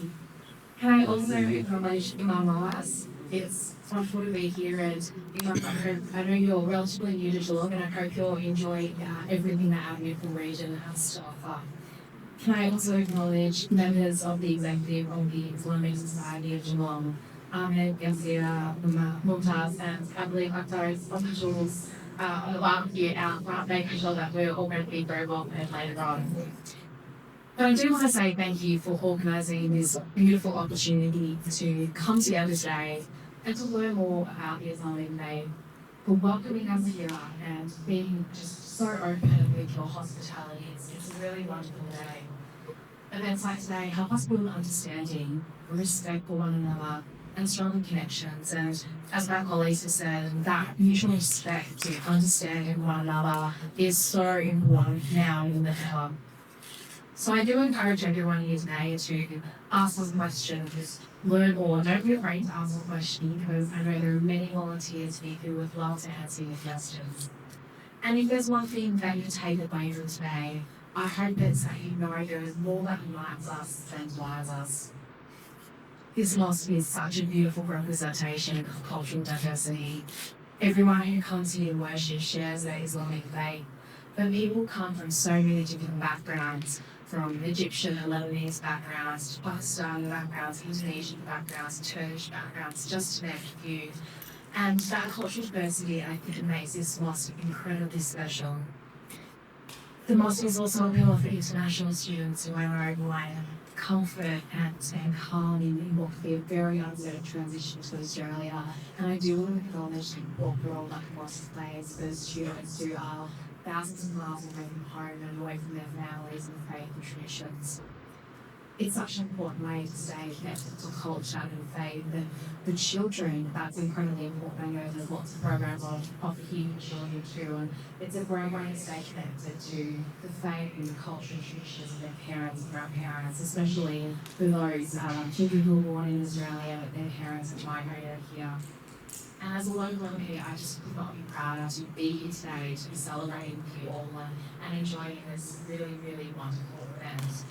Can I also acknowledge Imam Awaz? It's wonderful to be here, and Imam, I know you're relatively new to Geelong, and I hope you'll enjoy everything that our beautiful region has to offer. Can I also acknowledge members of the executive of the Islamic Society of Geelong, Ahmed, Yasir, Mumtaz, and I believe those officials on the barbecue out front, making sure that we're all going to be very well fed later on. But I do want to say thank you for organising this beautiful opportunity to come together today and to learn more about the Islamic faith, for welcoming us here and being just so open with your hospitality. It's a really wonderful day. Events like today help us build understanding, respect for one another, and stronger connections. And as my colleagues have said, that mutual respect to understanding one another is so important now in the ever. So I do encourage everyone here today to ask us questions, learn more. Don't be afraid to ask a question, because I know there are many volunteers here who would love to answer your questions. And if there's one thing that you take away from today, I hope it's that you know there is more that unites us than divides us. This mosque is such a beautiful representation of cultural diversity. Everyone who comes here to worship shares their Islamic faith, but people come from so many different backgrounds, from Egyptian and Lebanese backgrounds, to Pakistani backgrounds, Indonesian backgrounds, Turkish backgrounds, just to name a few. And that cultural diversity, I think, makes this mosque incredibly special. The mosque is also a pillar for international students who want to overlay comfort and staying calm in what could be a very uncertain transition to Australia. And I do want to acknowledge the important role that the mosque plays for students who are thousands of miles away from home and away from their families and faith and traditions. It's such an important way to stay connected to culture and faith. And for children, that's incredibly important. I know there's lots of programs on offer here for children too, and it's a great way to stay connected to the faith and the culture and traditions of their parents and grandparents, especially for those children who were born in Australia but their parents have migrated here. And as a local MP, I just could not be prouder to be here today to be celebrating with you all and enjoying this really, really wonderful event.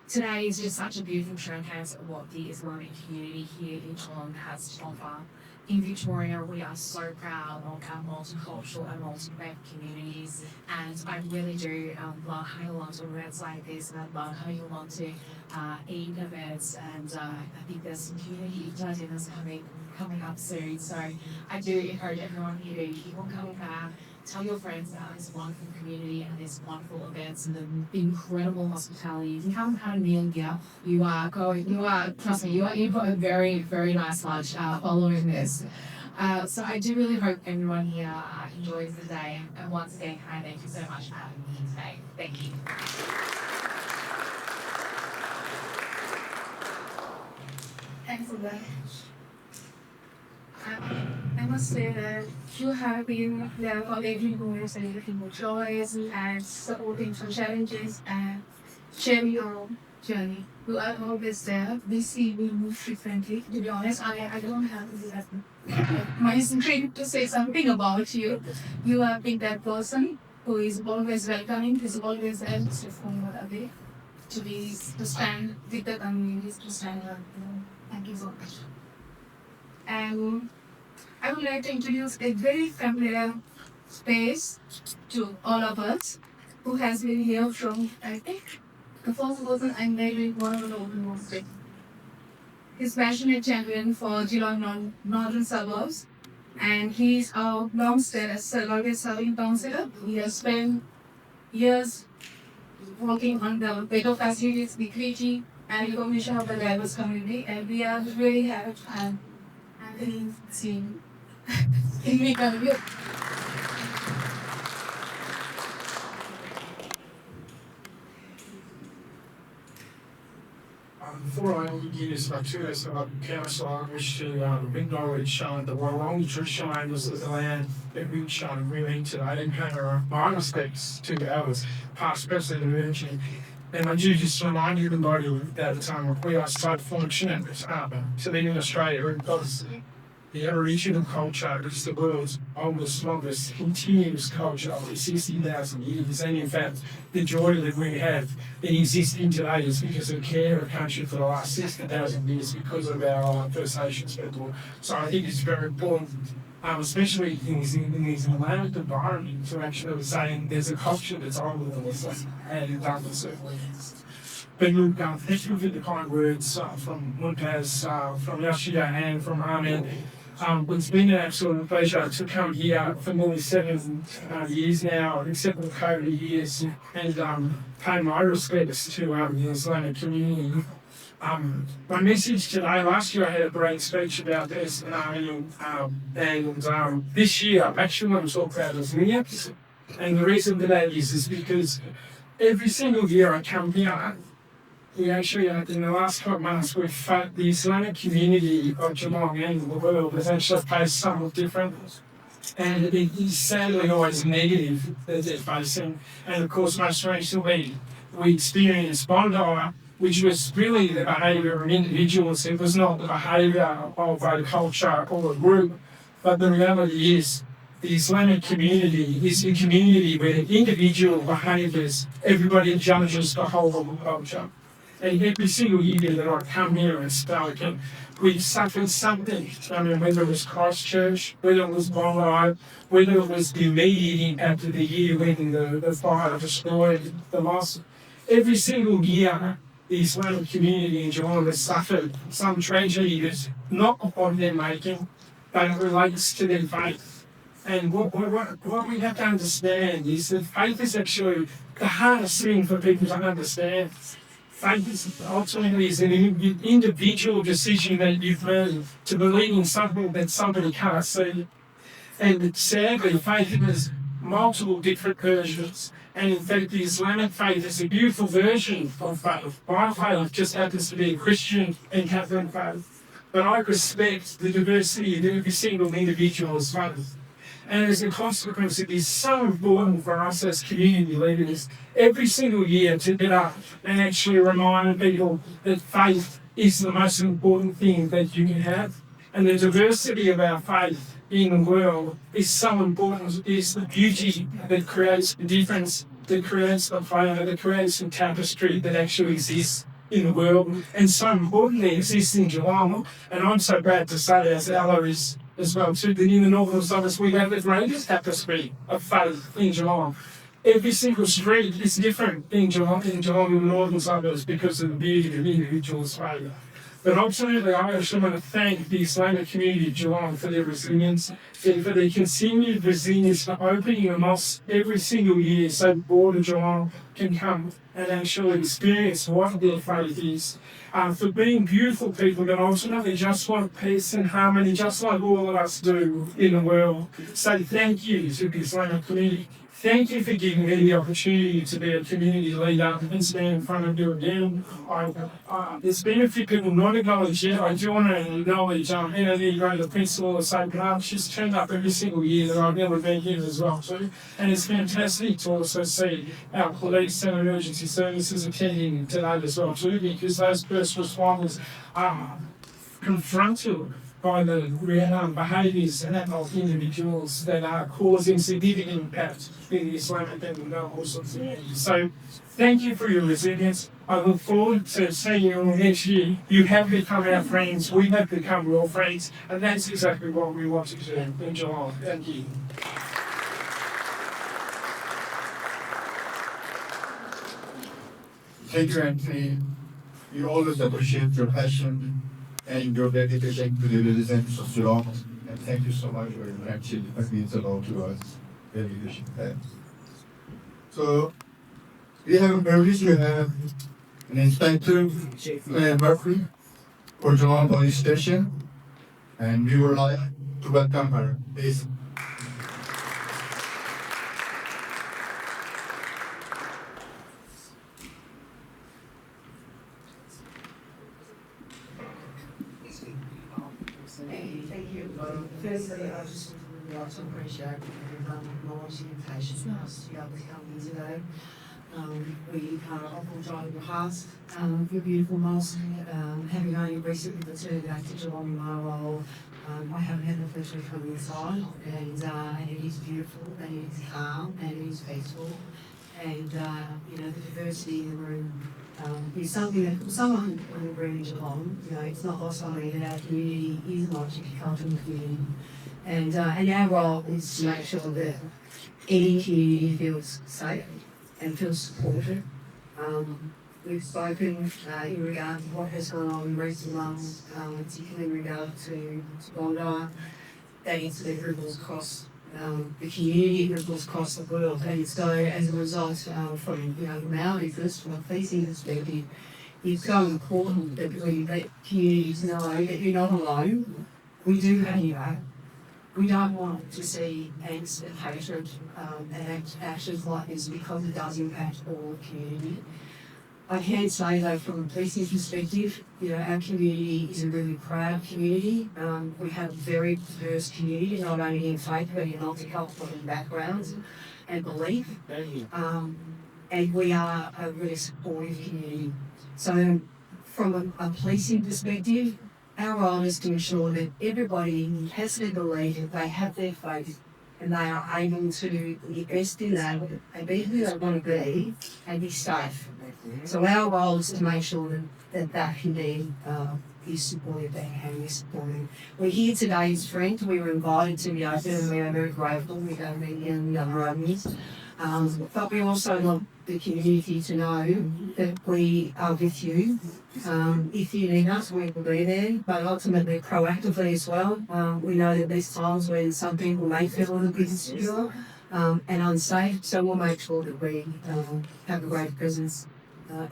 Today is just such a beautiful showcase of what the Islamic community here in Geelong has to offer. In Victoria, we are so proud of our multicultural and multi-faith communities, and I really do love how you want to events like this, and I love how you want to eat events, and I think there's some community dinners coming up soon, so I do encourage everyone here to keep on coming back. Tell your friends about this wonderful community and this wonderful events and the incredible hospitality. If you haven't had a meal yet, trust me, you are in for a very, very nice lunch following this. So I do really hope everyone here enjoys the day. And once again, thank you so much for having me today. Thank you. Thanks for that. I must say that you have been there for everyone, celebrating your joys and supporting some challenges and sharing your journey. You are always there. We see we move frequently. To be honest, I don't have my strength to say something about you. You have been that person who is always welcoming, who is always there to stand with the communities, to stand up. Thank you so much. And I would like to introduce a very familiar face to all of us who has been here from, I think, the first person I met with one of the open Mosque. He's passionate champion for Geelong northern suburbs, and he's our long-stay as longest serving councillor. He has spent years working on the better facilities, equity, and recognition of the diverse community, and we are really happy to have Anthony seen in me coming. Before I begin this lecture, as a council, I wish to acknowledge the long traditional owners of the land that we remain today and pay my respects to others, past, present, and emerging. And I do just remind everybody that we are so fortunate to be in Australia because the Aboriginal culture is the world's oldest, longest, continuous culture of 60,000 years. And in fact, the joy that we have in existing today is because of care of country for the last 60,000 years because of our First Nations people. So I think it's very important, especially in these land environment, to actually say there's a culture that's older than us, and certainly is. But look, thank you for the kind words from Muntaz, from Yashida, and from Ahmed. It's been an absolute pleasure to come here for nearly 7 years now, except for the COVID years, and pay my respects to the Islamic community. My message today, last year I had a great speech about this, and this year I'm actually going to talk about this. And the reason for that is because every single year I come here, we actually, in the last 12 months, we've fought the Islamic community of Geelong and the world has actually faced something different. And it is sadly always negative that they're facing. And of course, most recently, we experienced Bondi, which was really the behaviour of individuals. It was not the behaviour of a culture or a group. But the reality is, the Islamic community is a community where individual behaviours, everybody judges the whole of the culture. And every single year that I come here and spoke, and we've suffered something. I mean, whether it was Christchurch, whether it was Bondi, whether it was the immediate impact of the year when the fire destroyed the mosque. Every single year, the Islamic community in Geelong has suffered some tragedy that's not of their making, but it relates to their faith. And what we have to understand is that faith is actually the hardest thing for people to understand. Faith is ultimately an individual decision that you've made to believe in something that somebody can't see. And sadly, faith has multiple different versions. And in fact, the Islamic faith is a beautiful version of faith. My faith just happens to be a Christian and Catholic faith. But I respect the diversity of every single individual's faith. And as a consequence, it is so important for us as community leaders every single year to get up and actually remind people that faith is the most important thing that you can have. And the diversity of our faith in the world is so important. It is the beauty that creates the difference, that creates the fire, that creates the tapestry that actually exists in the world. And so importantly, exists in Geelong. And I'm so glad to say, as Ella is as well too, that in the northern suburbs we have the greatest tapestry of faith in Geelong. Every single street is different in Geelong in the northern suburbs because of the beauty of individuals' faith. But ultimately, I actually want to thank the Islamic community of Geelong for their resilience and for their continued resilience for opening a mosque every single year so the board of Geelong can come and actually experience what their faith is. For being beautiful people that ultimately just want peace and harmony, just like all of us do in the world. So thank you to the Islamic community. Thank you for giving me the opportunity to be a community leader and stand in front of you again. There's been a few people not acknowledged yet. I do want to acknowledge Adeniyi, the principal of Sacred Heart. She's turned up every single year that I've never been here as well too. And it's fantastic to also see our police and emergency services attending today as well too, because those first responders are confronted by the behaviours of individuals that are causing significant impact in the Islamic and Muslim community. So thank you for your resilience. I look forward to seeing you all next year. You have become our friends, we have become your friends, and that's exactly what we want to do in Geelong. Thank you. Thank you, Anthony. We always appreciate your passion and your dedication to the residents of Geelong. And thank you so much for your friendship that means a lot to us, the leadership there. So, we have a privilege to have an Inspector Murphy for Geelong Police Station, and we would like to welcome her. Please. Thank you. Firstly, I just would like to appreciate everyone knowledge and patience for us to be able to come here today. We often try to pass your beautiful mosque. Having only recently returned back to Geelong in my role, I haven't had the pleasure of coming inside, and it is beautiful, and it is calm, and it is peaceful. And you know, the diversity in the room is something that for someone who bring Geelong, you know, it's not lost on me that our community is a multicultural community. And our role is to make sure that any community feels safe and feels supported. We've spoken in regard to what has gone on in recent months, particularly in regard to Bondi. That incident ripples across the community, ripples across the world. And so as a result, from our business, from a policing perspective, it's so important that we let communities know that you're not alone. We do have you back. We don't want to see angst and hatred and actions like this because it does impact all the community. I can say though, from a policing perspective, you know, our community is a really proud community. We have a very diverse community, not only in faith but in multicultural backgrounds and belief. And we are a really supportive community. So from a policing perspective, our role is to ensure that everybody has their belief, that they have their faith, and they are able to invest in that and be who they want to be and be safe. So our role is to make sure that community is supported, that can be supported. We're here today as friends. We were invited to the open and we are very grateful. We don't meet any other owners. But we also want the community to know that we are with you. If you need us, we will be there, but ultimately proactively as well. We know that there's times when some people may feel a little bit insecure and unsafe, so we'll make sure that we have a great presence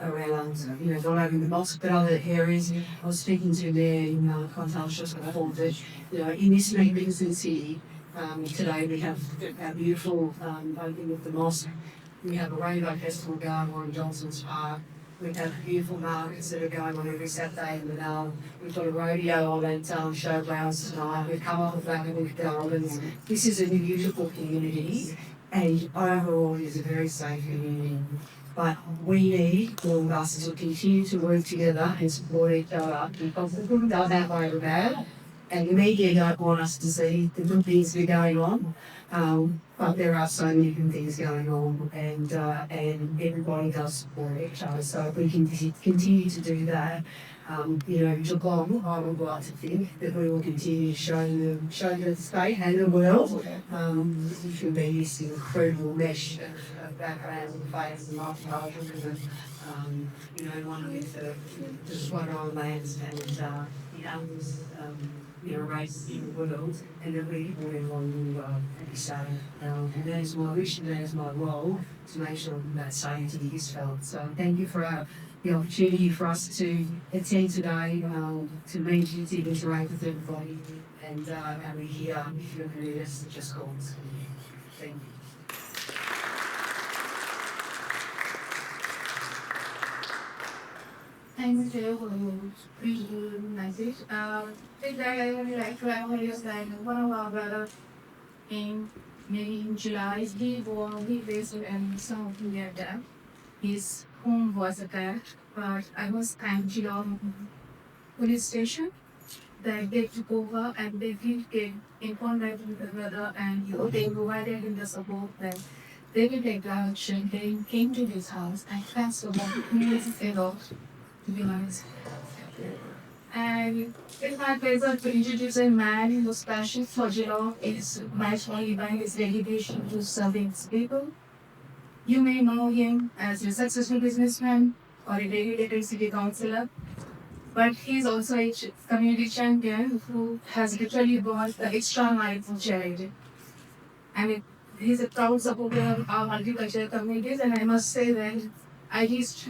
around, you know, not only the mosque but other areas. I was speaking to Mayor Contal just before that, you know, in this magnificent city, today we have our beautiful opening of the mosque. We have a rainbow festival going on in Johnson's Park. We have beautiful markets that are going on every Saturday in Manal. We've got a rodeo on at showgrounds tonight. We've come up with that with gardens. This is a beautiful community, and overall it is a very safe community. But we need all of us to continue to work together and support each other, because the good does outweigh the bad. And the media don't want us to see the good things that are going on, but there are so many good things going on, and everybody does support each other. So if we can continue to do that, you know, Geelong, I would like to think that we will continue to show the state and the world it can be this incredible mesh of backgrounds and faiths and multiculturalism. You know, one with the Swan lands and the others. You know, race in the world, and that we all everyone will be safe. And that is my wish, and that is my role, to make sure that safety is felt. So thank you for the opportunity for us to attend today, to meet you, to interact with everybody, and we're here if you're going to us, just call us. Thank you. Thanks for the message. Today I would like to acknowledge that one of our brothers in July, he was based in some of the death. His home was attacked, but I was at Geelong police station, that they took over and they did get in contact with the brother and they provided him the support that they will take the action. They came to his house and first of all, he was fed off, to be honest. And it's my pleasure to introduce a man whose passion for Geelong is matched only by his dedication to serving his people. You may know him as a successful businessman or a dedicated city councillor, but he's also a community champion who has literally brought the extra mile for charity. He's a proud supporter of our multicultural communities, and I must say that I reached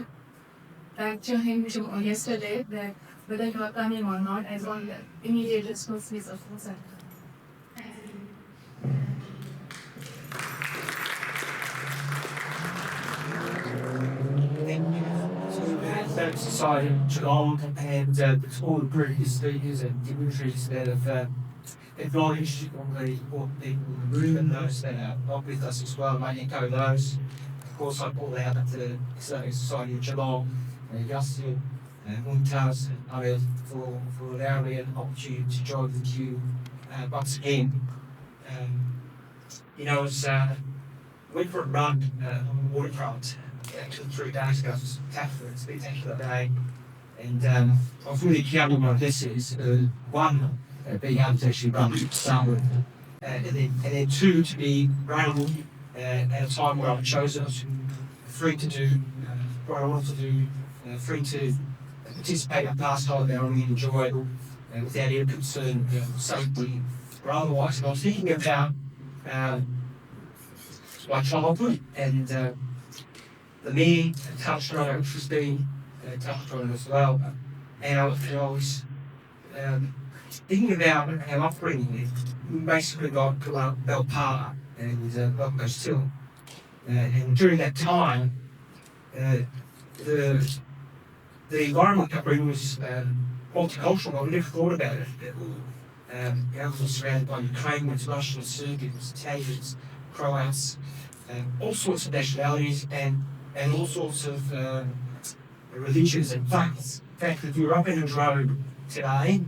back to him yesterday that whether you are coming or not, as long as immediate response is of course. That society in Geelong and all the previous speakers and dignitaries that have acknowledged all the important people in the room and those that are not with us as well. I echo those. Of course, I call out the Islamic Society of Geelong, Yassil, Mumtaz, and others for allowing me an opportunity to join with you once again. I went for a run on the waterfront actually 3 days ago. It was a spectacular day. And I was really counting on this is one, being able to actually run to start with, and then two, to be running at a time where I've chosen to free to do what I want to do, free to participate in pastime that I really enjoy without any concern for safety or otherwise. And I was thinking about my childhood and the Mayor touched on it, which was being touched on as well. And I was thinking about our upbringing. We basically got to Belpar and Gold Coast Hill. And during that time, the environment upbringing was multicultural. I never thought about it. I was surrounded by Ukrainians, Russians, Serbians, Italians, Croats, all sorts of nationalities and all sorts of religions and faiths. In fact, if you were up in a road today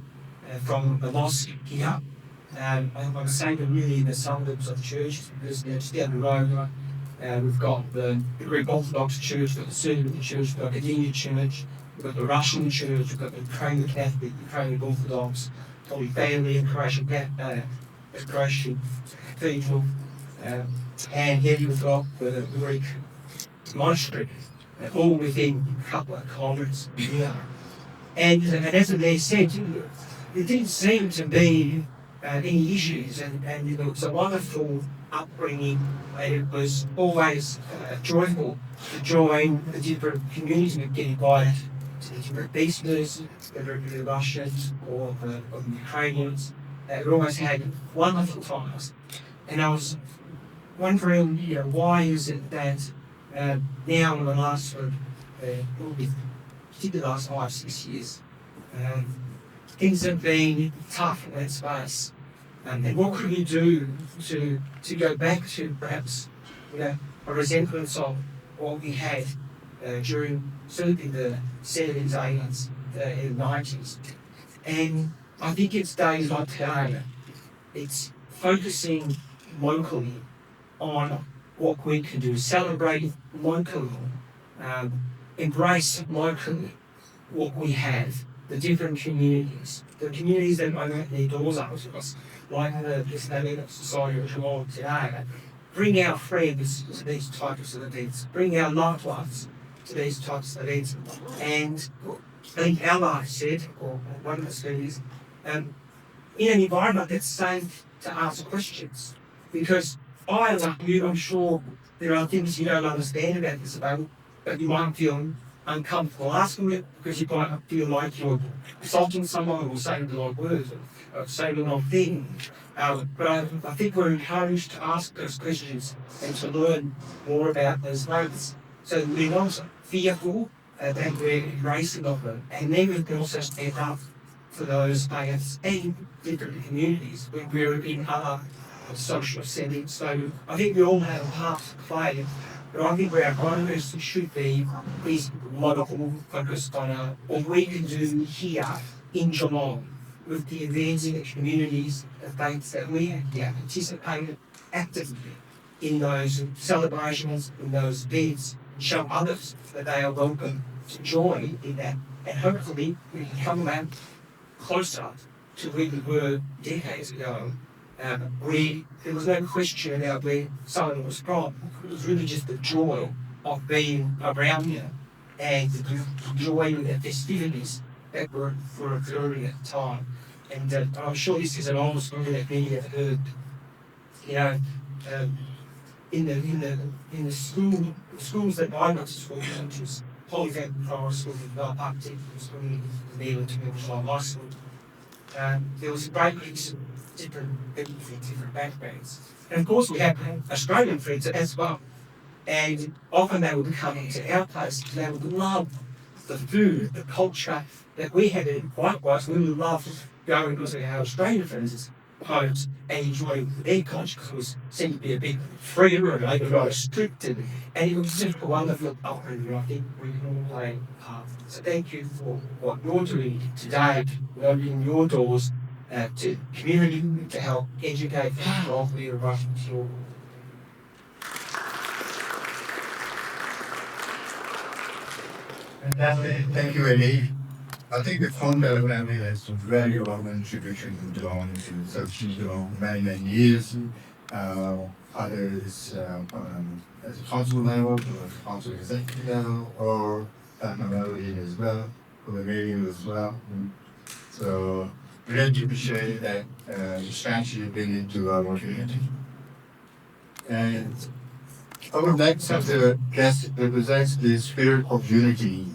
from the mosque here, I'm saying that really in the suburbs of churches, because just down the road we've got the Greek Orthodox Church, we've got the Serbian Church, we've got the Adeniyi Church, we've got the Russian Church, we've got the Ukrainian Catholic, Ukrainian Orthodox, Polyphony, Croatian Cathedral, and here you've got the Greek monastery, all within a couple of kilometres. And as they said, it didn't seem to be any issues, and it was a wonderful upbringing, and it was always joyful to join the different communities and get invited to the different business, whether it be the Russians or the Ukrainians. We always had wonderful times. And I was wondering, why is it that now in the last particularly the last 5-6 years, things have been tough in that space. And what could we do to go back to perhaps a resemblance of what we had during certainly the 70s, 80s, and 90s. And I think it's days like today, it's focusing locally on what we can do, celebrate locally, embrace locally what we have, the different communities, the communities that open their doors up to us, like the Islamic Society of Geelong today. Bring our friends to these types of events, bring our loved ones to these types of events. And I think Abba said, or one of the speakers, in an environment that's safe to ask questions. Because like you, I'm sure there are things you don't understand about this event, but you might feel uncomfortable asking it because you might feel like you're insulting someone or saying the wrong words or saying the wrong thing. But I think we're encouraged to ask those questions and to learn more about those moments so that we're not fearful that we're embracing of them. And then we can also stand up for those players and different communities when we're in other social settings. So I think we all have a part to play. But I think where our focus should be is model focused on what we can do here in Geelong with the events in the communities, the faiths that we have participated actively in those celebrations, in those events, show others that they are welcome to join in that. And hopefully we can come back closer to where we were decades ago, where there was no question about where someone was from. It was really just the joy of being around here and the joy of the festivities that were occurring at the time. And I'm sure this is an old story that many have heard. You know, in the schools that I went to school, which is Polytechnic Primary School, Lambert School, near to High School. There was a great mix of different people from different backgrounds. And of course we had Australian friends as well. And often they would come into our place and they would love the food, the culture that we had in likewise. We would love going to our Australian friends' homes and enjoying their culture because it seemed to be a bit freer and maybe not as strict. And it was just a wonderful upbringing. I think we can all play a part. So thank you for what you're doing today, opening your doors to community to help educate people of the Russian school. Fantastic. Thank you, Eddie. I think the founder family has a very long contribution to Geelong, to service Geelong many, many years. Others as a council level, or council executive level, or family as well, or the mayor as well. So really appreciate that the strategy you bring into our community. And our next chapter guest represents the spirit of unity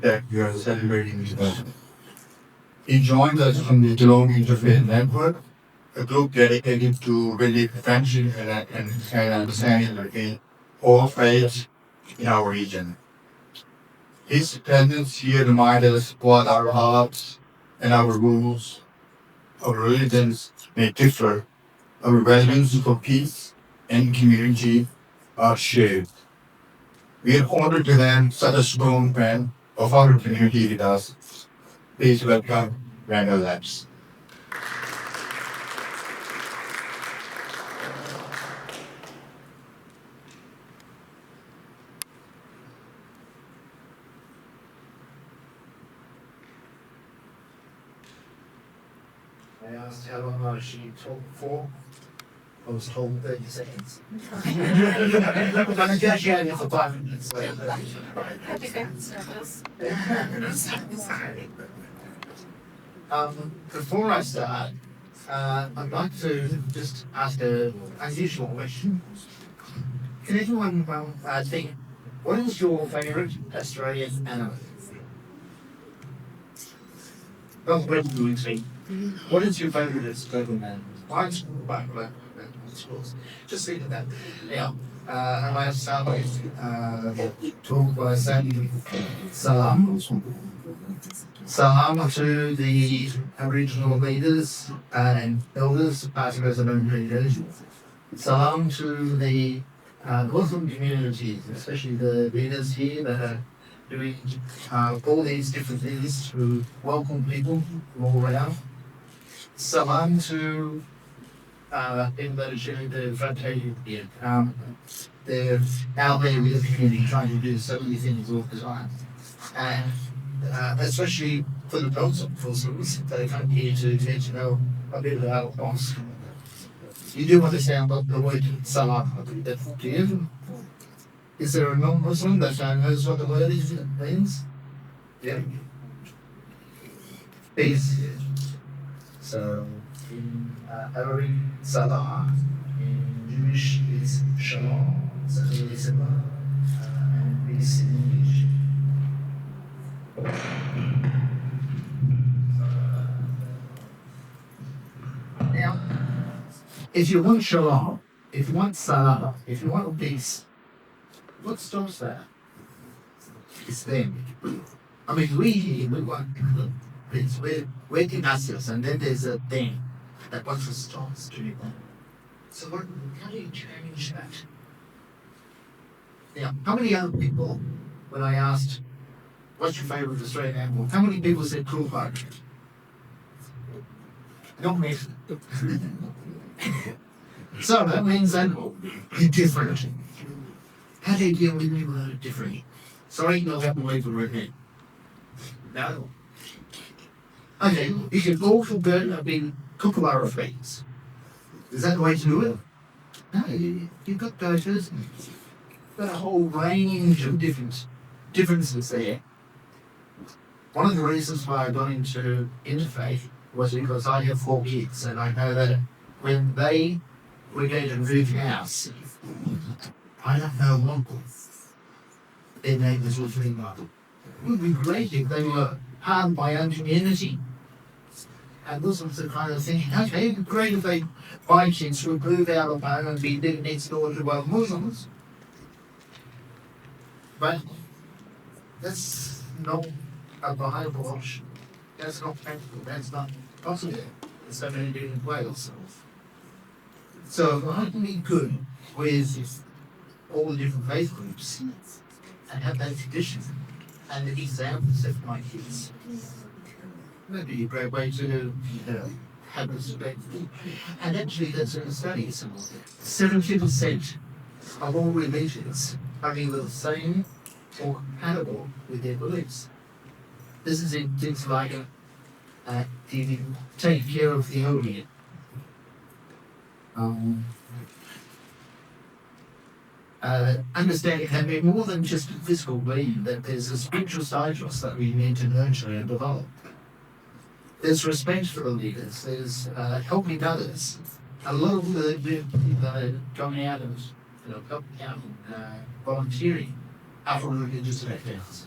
that we are celebrating today. He joined us from the Geelong Interfaith Network, a group dedicated to really friendship and understanding between all faiths in our region. His presence here reminds us what our hearts and our rules, our religions may differ, our values for peace and community are shared. We are honored to have such a strong friend of our community with us. Please welcome Randall Labs. I asked how long I should talk for. I was told 30 seconds. I'm negotiating for 5 minutes. Before I start, I'd like to just ask an unusual question. Can anyone think, what is your favourite Australian animal? Well, when do you think? What is your favourite Australian animal? Mine's buffalo. Just think of that. Yeah. And I start with talk by saying salam. Salam to the Aboriginal leaders and elders, past, present, and leaders. Salam to the Muslim communities, especially the leaders here that are doing all these different things to welcome people from all around. Salam to people that are sharing the fraternity here. They're out there with the community trying to do so many things all the time. And especially for the Muslims that are coming here to get to know a bit about Mosque. You do understand what the word salam do you? Is there a non-Muslim that knows what the word is means? Yeah. Peace. So in Arabic, salam, in Jewish is shalom. So it's and peace in English. Now, if you want shalom, if you want salam, if you want peace, what stops that? It's them. I mean, we want peace. We're Ignatius, and then there's a thing that wants to stop us doing that. So how do you change that? Now, how many other people, when I asked, what's your favourite Australian animal, how many people said cool park? Don't make So that means that you're different. How do you deal with people that are different? Sorry, no have to wait for redhead. No. Okay, you can also burn up in kookaburra things. Is that the way to do it? No, you've got diversity. You've got a whole range of differences there. One of the reasons why I got into interfaith was because I have 4 kids, and I know that when they were going to move house, I don't know what their neighbours were feeling like. It would be great if they were part of my own community. And Muslims are kind of thinking, okay, it'd be great if they, my kids would move out of home and be living next door to other Muslims. But that's not a viable option. That's not practical. That's not possible in so many different ways. So I can be good with all the different faith groups and have that tradition and the examples of my kids. That'd be a great way to have respect. And actually, that's in the studies. 70% of all religions are either the same or compatible with their beliefs. This is in things like take care of the elderly. Understanding that we're more than just a physical being, that there's a spiritual side to us that we need to nurture and develop. There's respect for the leaders, there's helping others. A lot of the people that are going out and helping out and volunteering are from religious backgrounds.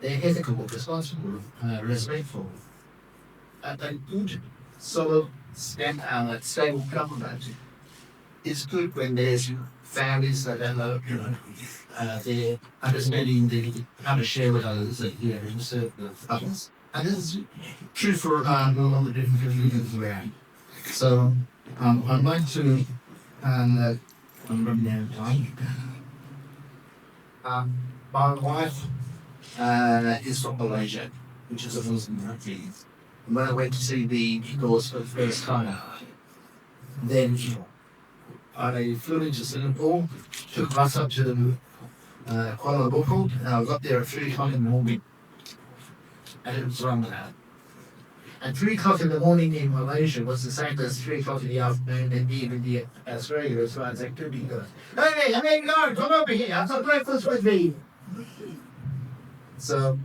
They're ethical, responsible, respectful. They good, solid, stable government. It's good when there's families that are, they're understanding how to share with others, and serve others. And this is true for all the different communities around. So I'd like to, I'm running out of time. My wife is from Malaysia, which is a Muslim country. When I went to see the Eagles for the first time, then I flew into Singapore, took a bus up to Kuala Lumpur, and I got there at 3 o'clock in the morning. And it was Ramadan. And 3 o'clock in the morning in Malaysia was the same as 3 o'clock in the afternoon in India, Australia, as far as activity goes. Hey, no, come over here, have some breakfast with me. So,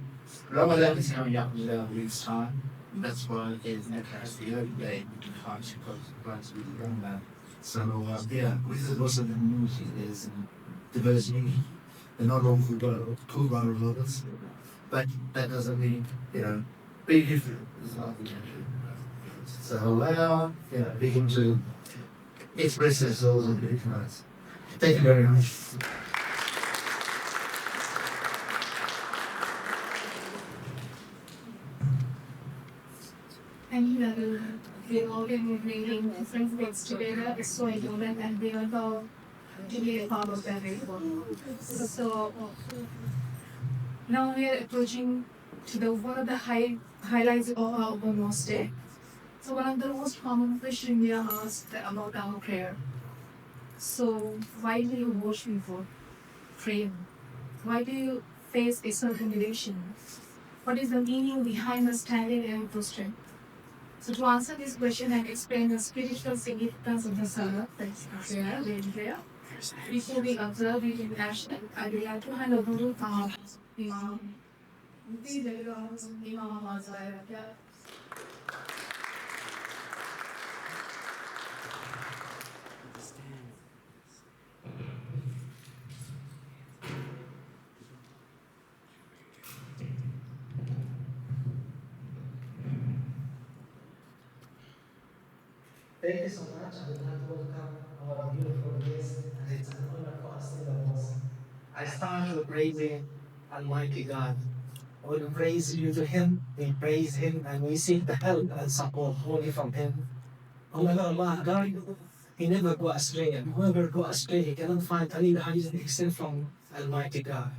Ramadan is coming up in a week's time. That's why it's the early day to find supposed to be Ramadan. So, with the Muslim community, there's diversity. They're not all cool brothers. But that doesn't mean, be different. So allow, people to express themselves in different ways. Thank you very much. Thank you, everyone. We're all bringing different things together. It's so important, and we are all to be a part of that. So now we are approaching to one of the highlights of our Mosque Day. So one of the most common questions we are asked about our prayer. So why do you worship before praying? Why do you face a certain direction? What is the meaning behind the standing and posture? So to answer this question and explain the spiritual significance of the Salah, prayer, before we observe it in action, I would like to hand over to our Imam. Thank you so much. I would like to welcome our beautiful guests, and it's an honor for us in the mosque. I start with praising Almighty God. We praise you to Him, we praise Him, and we seek the help and support only from Him. Allah, God, He never go astray, and whoever go astray, He cannot find any guidance except from Almighty God.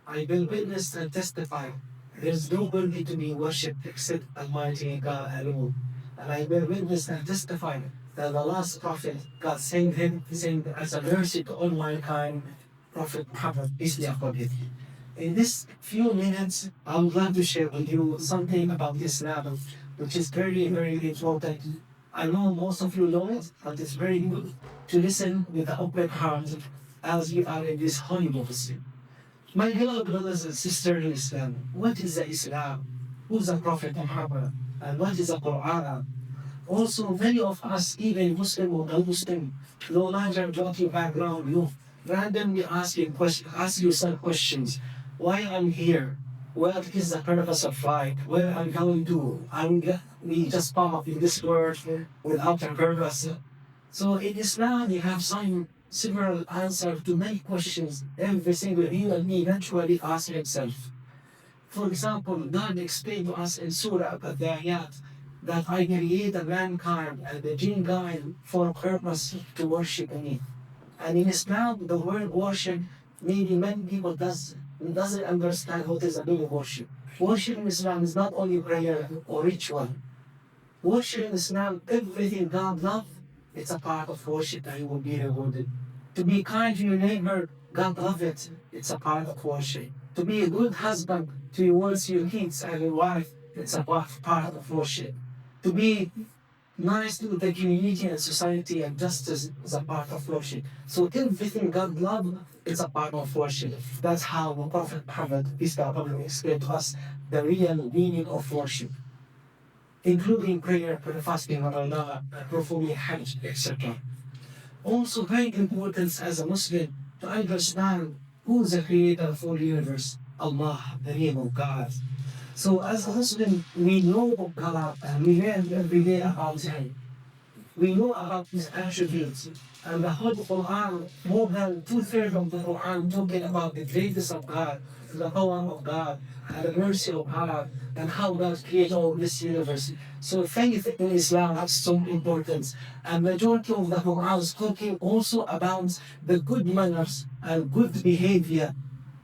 I will witness and testify there is nobody to be worshipped except Almighty God alone. And I bear witness and testify that the last prophet, God sent him, sent as a mercy to all mankind, Prophet Muhammad, peace be upon him. In this few minutes, I would like to share with you something about Islam, which is very, very important. I know most of you know it, but it's very good to listen with an open heart as you are in this holy month. My beloved brothers and sisters in Islam, what is the Islam? Who's the Prophet Muhammad? And what is the Quran? Also, many of us, even Muslim or non-Muslim, no matter what your background, you randomly ask yourself questions. Why I'm here? What is the purpose of life? Where I'm going to? We just come up in this world without a purpose. So in Islam, we have several answers to many questions every single human being eventually asks himself. For example, God explained to us in Surah Adeniyi that I created mankind and the jinn kind for a purpose to worship me. And in Islam, the word worship, maybe many people doesn't understand what is the meaning of worship. Worship in Islam is not only prayer or ritual. Worship in Islam, everything God loves, it's a part of worship that you will be rewarded. To be kind to your neighbor, God loves it, it's a part of worship. To be a good husband towards your kids and your wife, it's a part of worship. To be nice to the community and society and justice is a part of worship. So everything God loves is a part of worship. That's how Prophet Muhammad, peace be upon him, explained to us the real meaning of worship, including prayer, fasting, Ramadan, performing Hajj, etc. Also, very important as a Muslim to understand who is the creator of all the universe, Allah, the name of God. So, as a Muslim, we know of God and we learn every day about Him. We know about His attributes. And the whole Quran, more than two-thirds of the Quran, talking about the greatness of God, the power of God, and the mercy of God, and how God created all this universe. So faith in Islam has some importance. And majority of the Quran is talking also about the good manners and good behavior.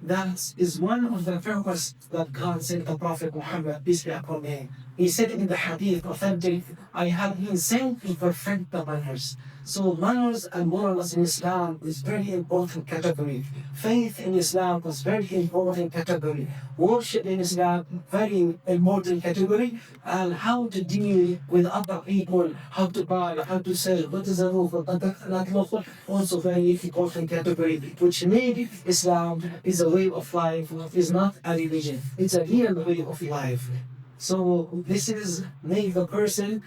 That is one of the purpose that God sent the Prophet Muhammad, peace be upon him. He said in the hadith authentic, I have been sent to perfect the manners. So manners and morals in Islam is very important category. Faith in Islam is very important category. Worship in Islam, very important category. And how to deal with other people, how to buy, how to sell, what is a lawful, not lawful, also very important category, which made Islam is a way of life, is not a religion. It's a real way of life. So this is make the person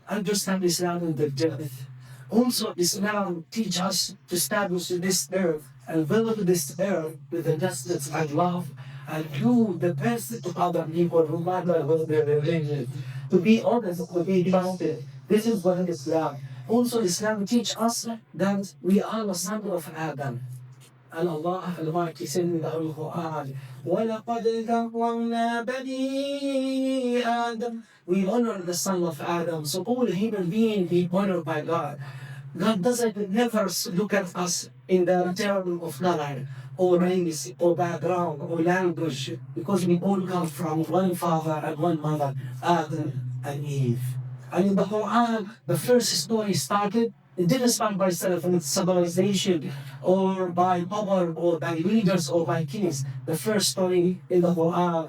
understand Islam in the depth. Also, Islam teach us to establish this earth and develop this earth with the justice and love and do the best to other people, no matter what their religion. To be honest, to be trusted. This is what Islam. Also, Islam teach us that we are the son of Adam. And Allah Almighty said in the Holy Quran, وَلَقَدْ كَرَّمْنَا بَنِي آدَمَ. We honor the son of Adam. So all human beings be honored by God. God doesn't never look at us in the term of color or race or background or language, because we all come from one father and one mother, Adam and Eve. And in the Quran, the first story started, it didn't start by civilization or by power or by leaders or by kings. The first story in the Quran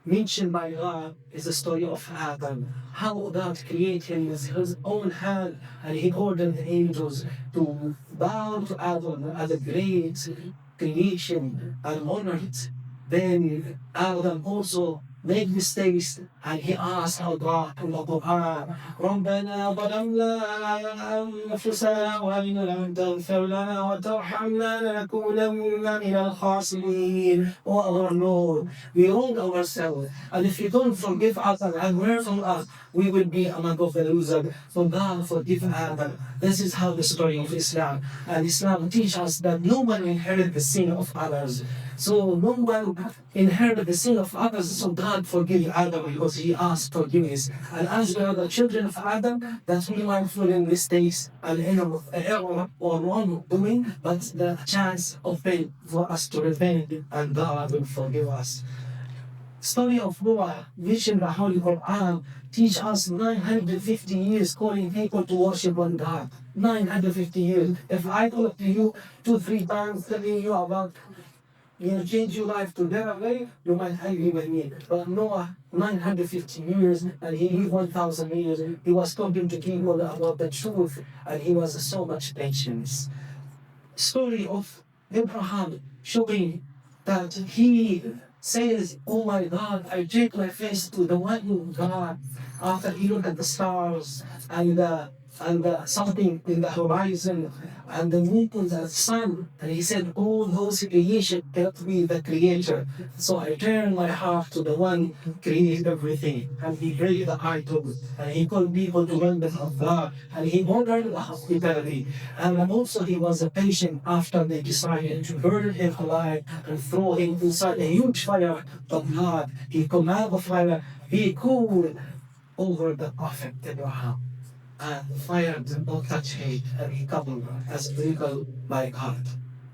mentioned by God is the story of Adam. How God created him with his own hand, and he ordered the angels to bow to Adam as a great creation and honor it. Then Adam also made mistakes, and he asked Allah in the Quran, رَبَّنَا ظَلَمْنَا أَنفُسَنَا وَإِن لَمْ تَغْفِرْ لَنَا وَتَرْحَمْنَا لَنَكُونَنَّ مِنَ الْخَاسِرِينَ. Oh our Lord, we wrong ourselves, and if you don't forgive us and have mercy on us, we will be among the losers. So God forgive Adam. This is how the story of Islam. And Islam teaches us that no one inherit the sin of others. So no one inherit the sin of others. So God forgive Adam because he asked forgiveness. And as we are the children of Adam, that we might fall in mistakes and error or wrongdoing, but the chance of pain for us to repent, and God will forgive us. Story of Noah, vision the Holy Quran, teach us 950 years calling people to worship one God. 950 years. If I talk to you 2-3 times telling you about change your life to better way, you might agree with me. But Noah, 950 years, and he lived 1,000 years. He was talking to people about the truth, and he was so much patience. Story of Abraham showing that he says, "Oh my God, I take my face to the one God." After he looked at the stars and something in the horizon and the moon and the sun, and he said, "All those creation cannot be the creator." So I turn my heart to the one who created everything, and he break the idol, and he called people to learn the Allah, and he ordered the hospitality, and also he was a patient after they decided to burn him alive and throw him inside a huge fire. But God, he commanded the fire, be cool over the Prophet Abraham. And the fire did not touch him, and he covered as a miracle by God.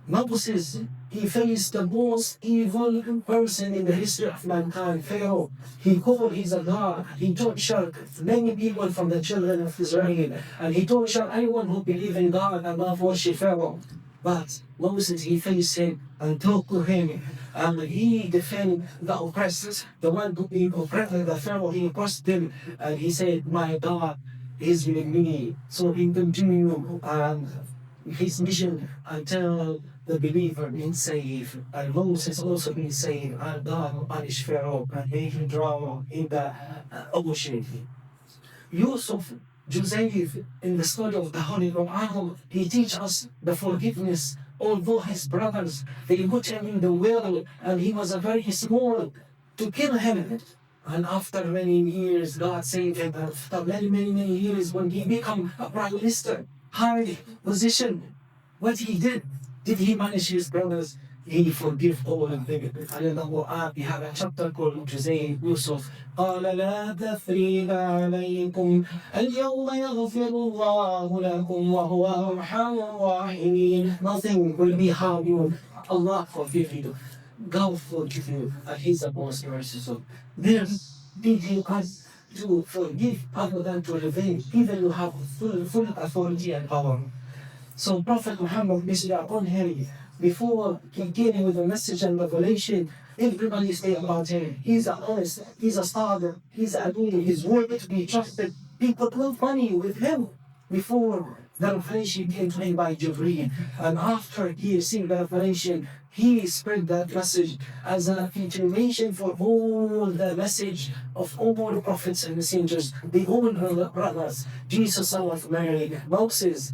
Moses, he faced the most evil person in the history of mankind, Pharaoh. He called he's a God. He tortured many people from the children of Israel. And he tortured anyone who believed in God and not worship Pharaoh. But Moses, he faced him and talked to him. And he defended the oppressed, the one who be oppressed, the Pharaoh, he oppressed him. And he said, "My God is with me." So he continued his mission until the believer being saved. And Moses also being saved, and God punished Pharaoh and made him drown in the ocean. Yusuf, Joseph, in the story of the Holy Quran, he teaches us the forgiveness. Although his brothers, they put him in the well, and he was a very small, to kill him. And after many years, God saved him. After many years, when he became a prime minister, high position, what he did he manage his brothers? He forgive all of them. And in the Quran, we have a chapter called Joseph Yusuf. قال لا تثريب عليكم اليوم يغفر الله لكم وهو أرحم الراحمين. Nothing will be harm you. Allah forgive you. God forgive you, and He's the most merciful. There's you can to forgive other than to revenge, even you have full authority and power. So Prophet Muhammad, peace be upon him, before he came with a message and revelation, everybody say about him. He's honest, he's a scholar, he's a good, he's worthy to be trusted. People put money with him before the revelation came to him by Jibreel. And after he received the revelation, he spread that message as a continuation for all the message of all the prophets and messengers, the old brothers, Jesus, son of Mary, Moses,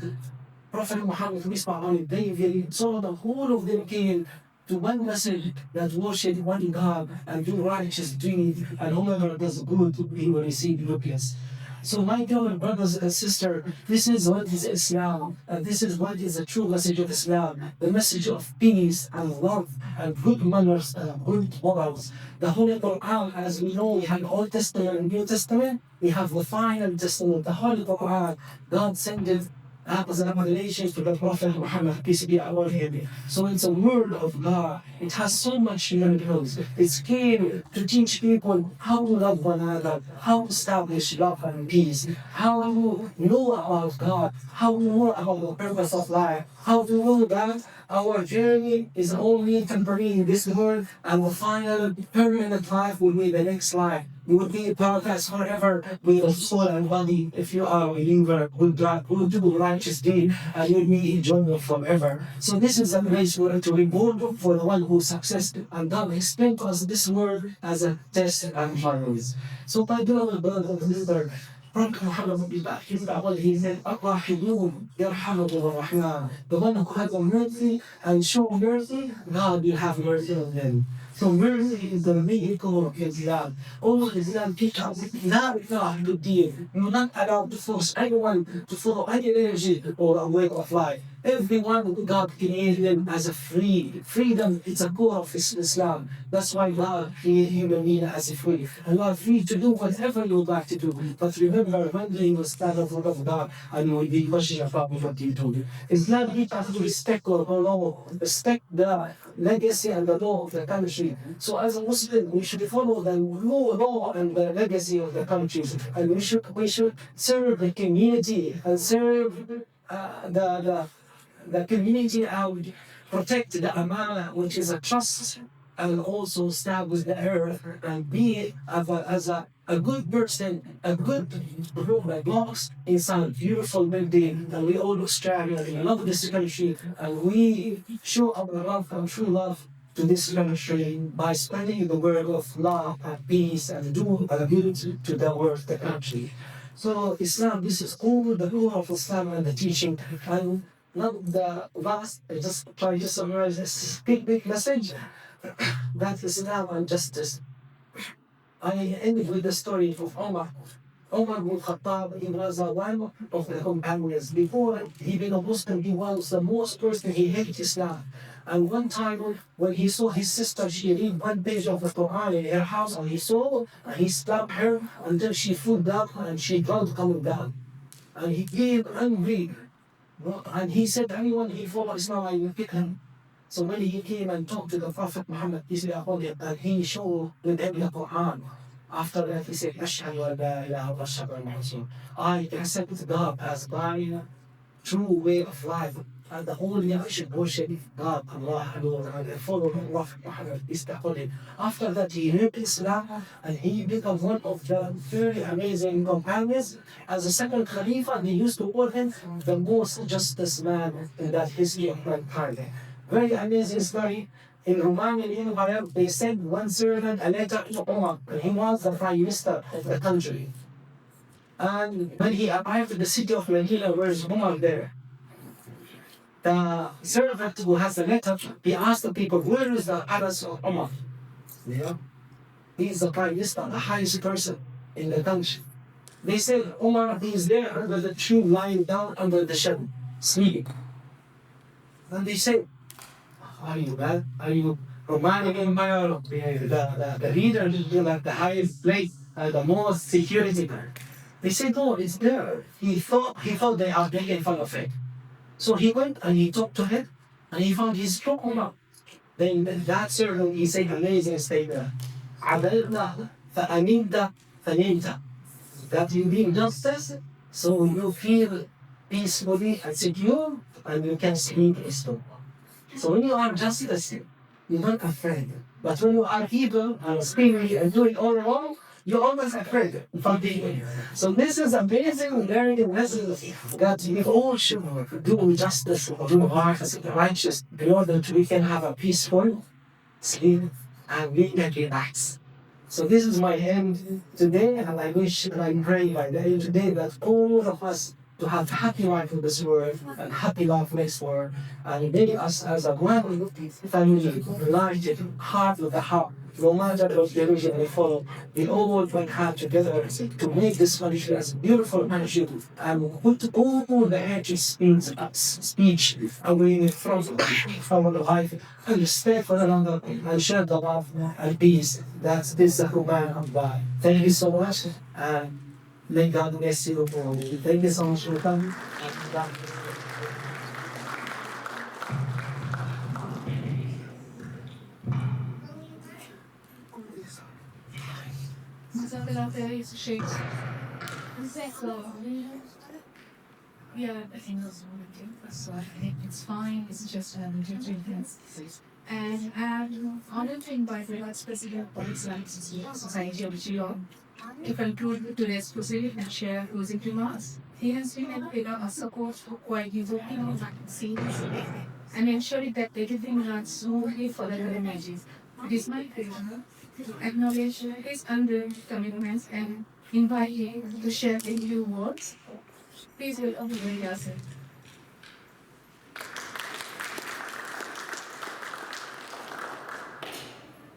Prophet Muhammad, peace be upon him, David, so the whole of them came to one message that worship one God and do righteous deed, and whoever does good, he will receive goodness. So my dear brothers and sisters, this is what is Islam, and this is what is the true message of Islam, the message of peace and love and good manners and good morals. The Holy Quran, as we know, we have Old Testament and New Testament, we have the final Testament, the Holy Quran. God sent it as a revelation to the Prophet Muhammad, peace be upon him. So it's a word of God. It has so much miracles. It's came to teach people how to love one another, how to establish love and peace, how to know about God, how to know about the purpose of life, how to know that our journey is only temporary in this world, and the final permanent life will be the next life. You will be in paradise forever with your soul and body if you are a believer who do righteous deed, and you will be enjoying forever. So this is a place where to reward for the one who succeeded, and God explained to us this word as a test and trials. So my beloved brother and sister, Prophet Muhammad will be back. He said, "Ar-Rahim, Yarhamuhu Rahman." The one who has mercy and show mercy, God will have mercy on them. So mercy is the vehicle of Islam. All Islam teaches not to deal. You're not allowed to force anyone to follow any energy or a way of life. Everyone, God created them as a freedom. It's a core of Islam. That's why God created human being as a free. And you are free to do whatever you would like to do. But remember, one day you will stand up front of God and you will be questioned about what you do. Islam teaches us to respect our law, respect the legacy and the law of the country country. So as a Muslim, we should follow the law and the legacy of the country, and we should serve the community and serve the community and protect the amana, which is a trust, and also establish the earth and be as a good person, a good group that belongs inside a beautiful building. And we all Australians, we love this country, and we show our love and true love to this country by spreading the word of love and peace and do good to the world, the country. So Islam, this is all the rule of Islam and the teaching. And not the last, I just try to summarize this big message that Islam and justice. I end with the story of Omar. Omar bin Khattab, he was one of the companions. Before he became a Muslim, he was the most person he hated Islam. And one time when he saw his sister, she read one page of the Quran in her house, and he slapped her until she fell down and she dropped coming down. And he came angry. And he said, anyone who follows Islam, I will kill him. So when he came and talked to the Prophet Muhammad, and he showed with him the Quran. After that, he said, Ashhadu an la ilaha wa ashhadu anna Rasul. I accept God as my true way of life. And the only I should worship God, Allah alone, and follow the Prophet Muhammad. After that, he learned Islam and he became one of the very amazing companions. As a second Khalifa, they used to call him the most justice man in that history of mankind. Very amazing story. In Romanian Empire, they sent one servant a letter to Omar, and he was the prime minister of the country. And when he arrived at the city of Medina, where is Omar there? The servant who has the letter, he asked the people, where is the palace of Omar? Yeah. He is the prime minister, the highest person in the country. They said, Omar, he is there under the tree, lying down under the shade, sleeping. And they said, are you bad? Are you Romanian Empire, the leader, the highest place, the most security? They said, no, it's there. He thought they are making fun of it. So he went and he talked to him, and he found he's strong. Then that servant, he said amazing statement. عَدَلْنَا فَأَمِنْتَ فَنِمْتَ. That you being justice, so you feel peacefully and secure, and you can sleep peacefully. So when you are justice, you're not afraid. But when you are evil and screaming and doing all wrong, you're always afraid from being. So this is amazing learning lesson that we all should do justice, do righteous, in order to we can have a peaceful sleep and we can relax. So this is my end today, and I wish and I pray by the end today that all of us to have happy life in this world and happy life next world, and make us as a one family, united, heart with the heart. No matter what religion we follow, we all work hard together to make this country as a beautiful country, and put all the hatred speech away from our life, and respect for another, and share the love and peace. That's this command of God. Thank you so much, and may God bless you all. Thank you so much for coming. Yeah, I think that's what we do. So I think it's fine. It's just things. And honored to invite the Vice President of Islamic Society of GEELONG to conclude today's proceeding and share closing remarks. He has been a pillar of support while he's working on vaccines and ensuring that everything runs smoothly for the community. It is my pleasure to acknowledge his unwavering commitments and invite him to share a few words. Please welcome the very yourself.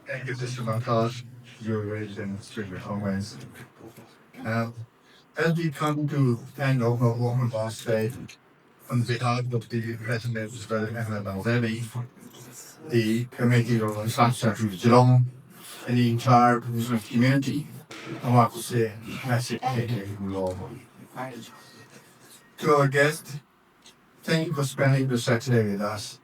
Thank you, Mr. Montage. You're raised in extremely comments. As we come to end of the Women Boss Day, on behalf of the President of the the Committee of Infrastructure to Geelong, and the entire Muslim community, I want to say massive thank you. To our guests, thank you for spending the Saturday with us.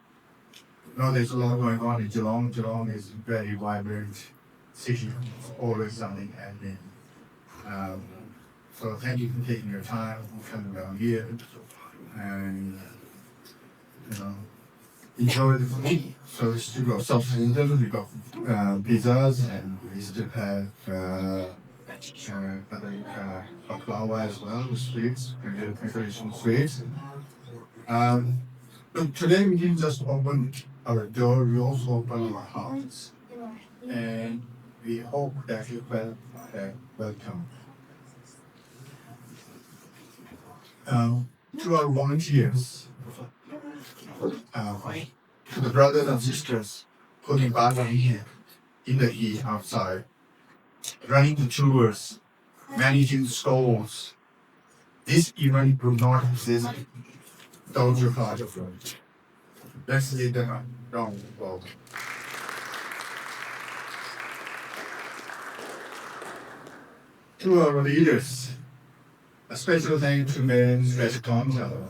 know there's a lot going on in Geelong. Geelong is a very vibrant city, always something happening. So thank you for taking your time coming down here and enjoy the food. So we still got sausages, we got pizzas, and we still have baklava as well, the sweets, and the traditional sweets. But today we didn't just open our door, we also open our hearts. And we hope that you will welcome. To our volunteers, to the brothers and sisters putting battle here in the heat outside, running the tours, managing the stores. This event would not exist without your hard work. Let's leave them round of applause. To our leaders, a special thank to Ms. Resiconto,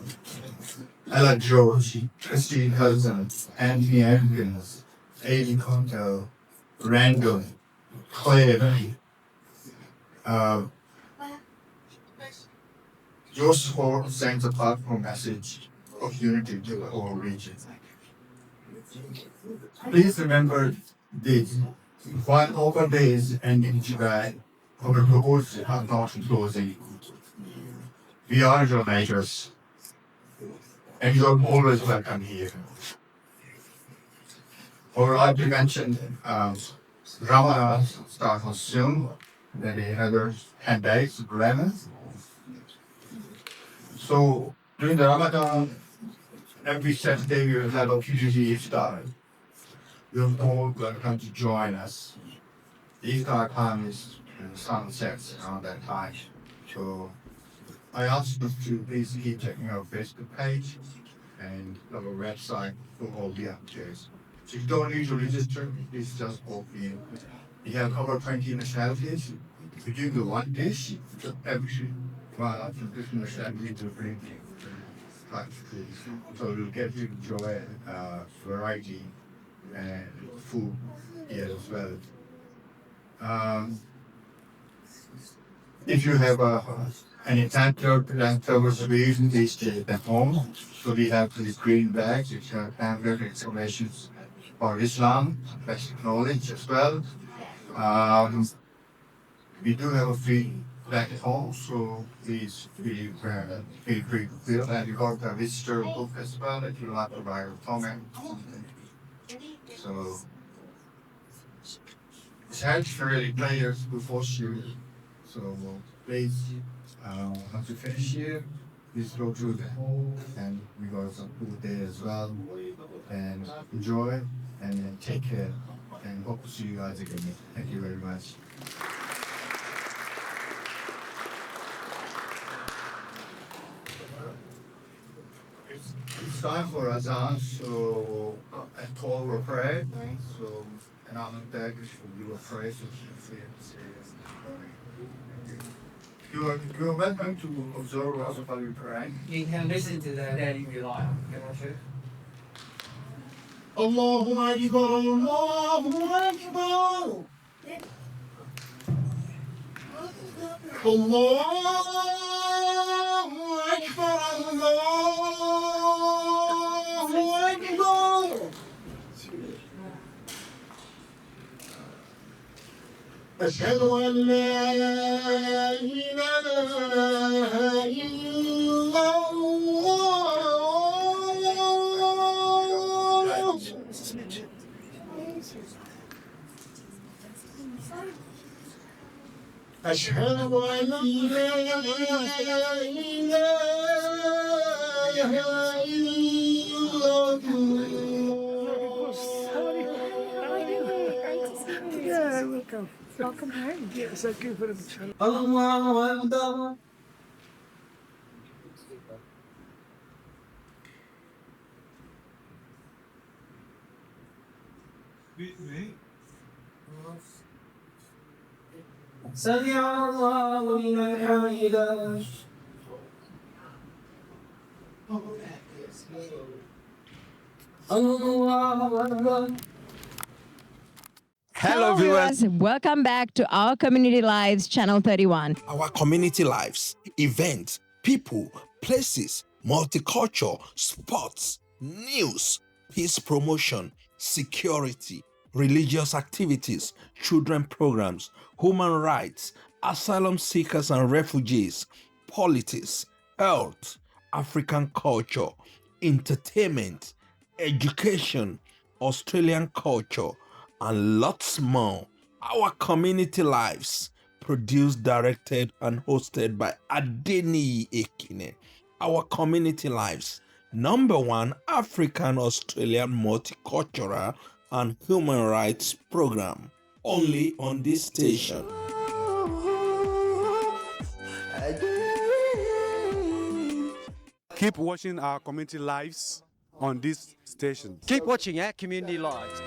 Ella George, Christine Hudson, Anthony Atkins, Aileen Conto, Randall, Claire, your support sends a powerful message of unity to the whole region. Please remember this. While open days and in July, our doors are not closing. We are your neighbors, and you're always welcome here. Or like you mentioned, Ramadan starts soon, then another 10 days, 11. So during the Ramadan, every Saturday we will have a community iftar. You're all welcome to join us. The iftar time is the sun sets around that time. So I ask you to please keep checking our Facebook page and our website for all the updates. So you don't need to register, it's just open. We have over 20 nationalities. We do the one dish, every different nationality to bring so you'll get to enjoy variety and food here as well. If you have any leftovers, please stay at home. So we have these green bags, which are pamphlet information for Islam, basic knowledge as well. We do have a free bag at home, so please feel free to fill. And you got a visitor book as well that you'll have to write a comment. So it's hard for really players to force you. So please, once you finish here, please go through the and we got some food there as well. And enjoy and take care. And hope to see you guys again. Thank you very much. It's time for Azan, so at 12 we'll pray. So, and I'm back we will pray. So you're welcome to observe also while we pray. You can listen to that if you like. Allahu Akbar, Allahu Akbar. Allahu Akbar, Allahu Akbar. أشهد أن لا إله إلا الله. أشهد أن لا إله إلا الله. Yeah, welcome. Welcome home. Yes, thank you for the channel. Allahu Akbar. سمع الله لمن حمده. Hello viewers, welcome back to our Community Lives Channel 31. Our community lives, events, people, places, multicultural, sports, news, peace promotion, security, religious activities, children programs, human rights, asylum seekers and refugees, politics, health, African culture, entertainment, education, Australian culture, and lots more. Our community lives, produced, directed, and hosted by Adeniyi Ekine. Our community lives, #1 African Australian multicultural and human rights program, only on this station. Keep watching our community lives on this station. Keep watching our Community Lives.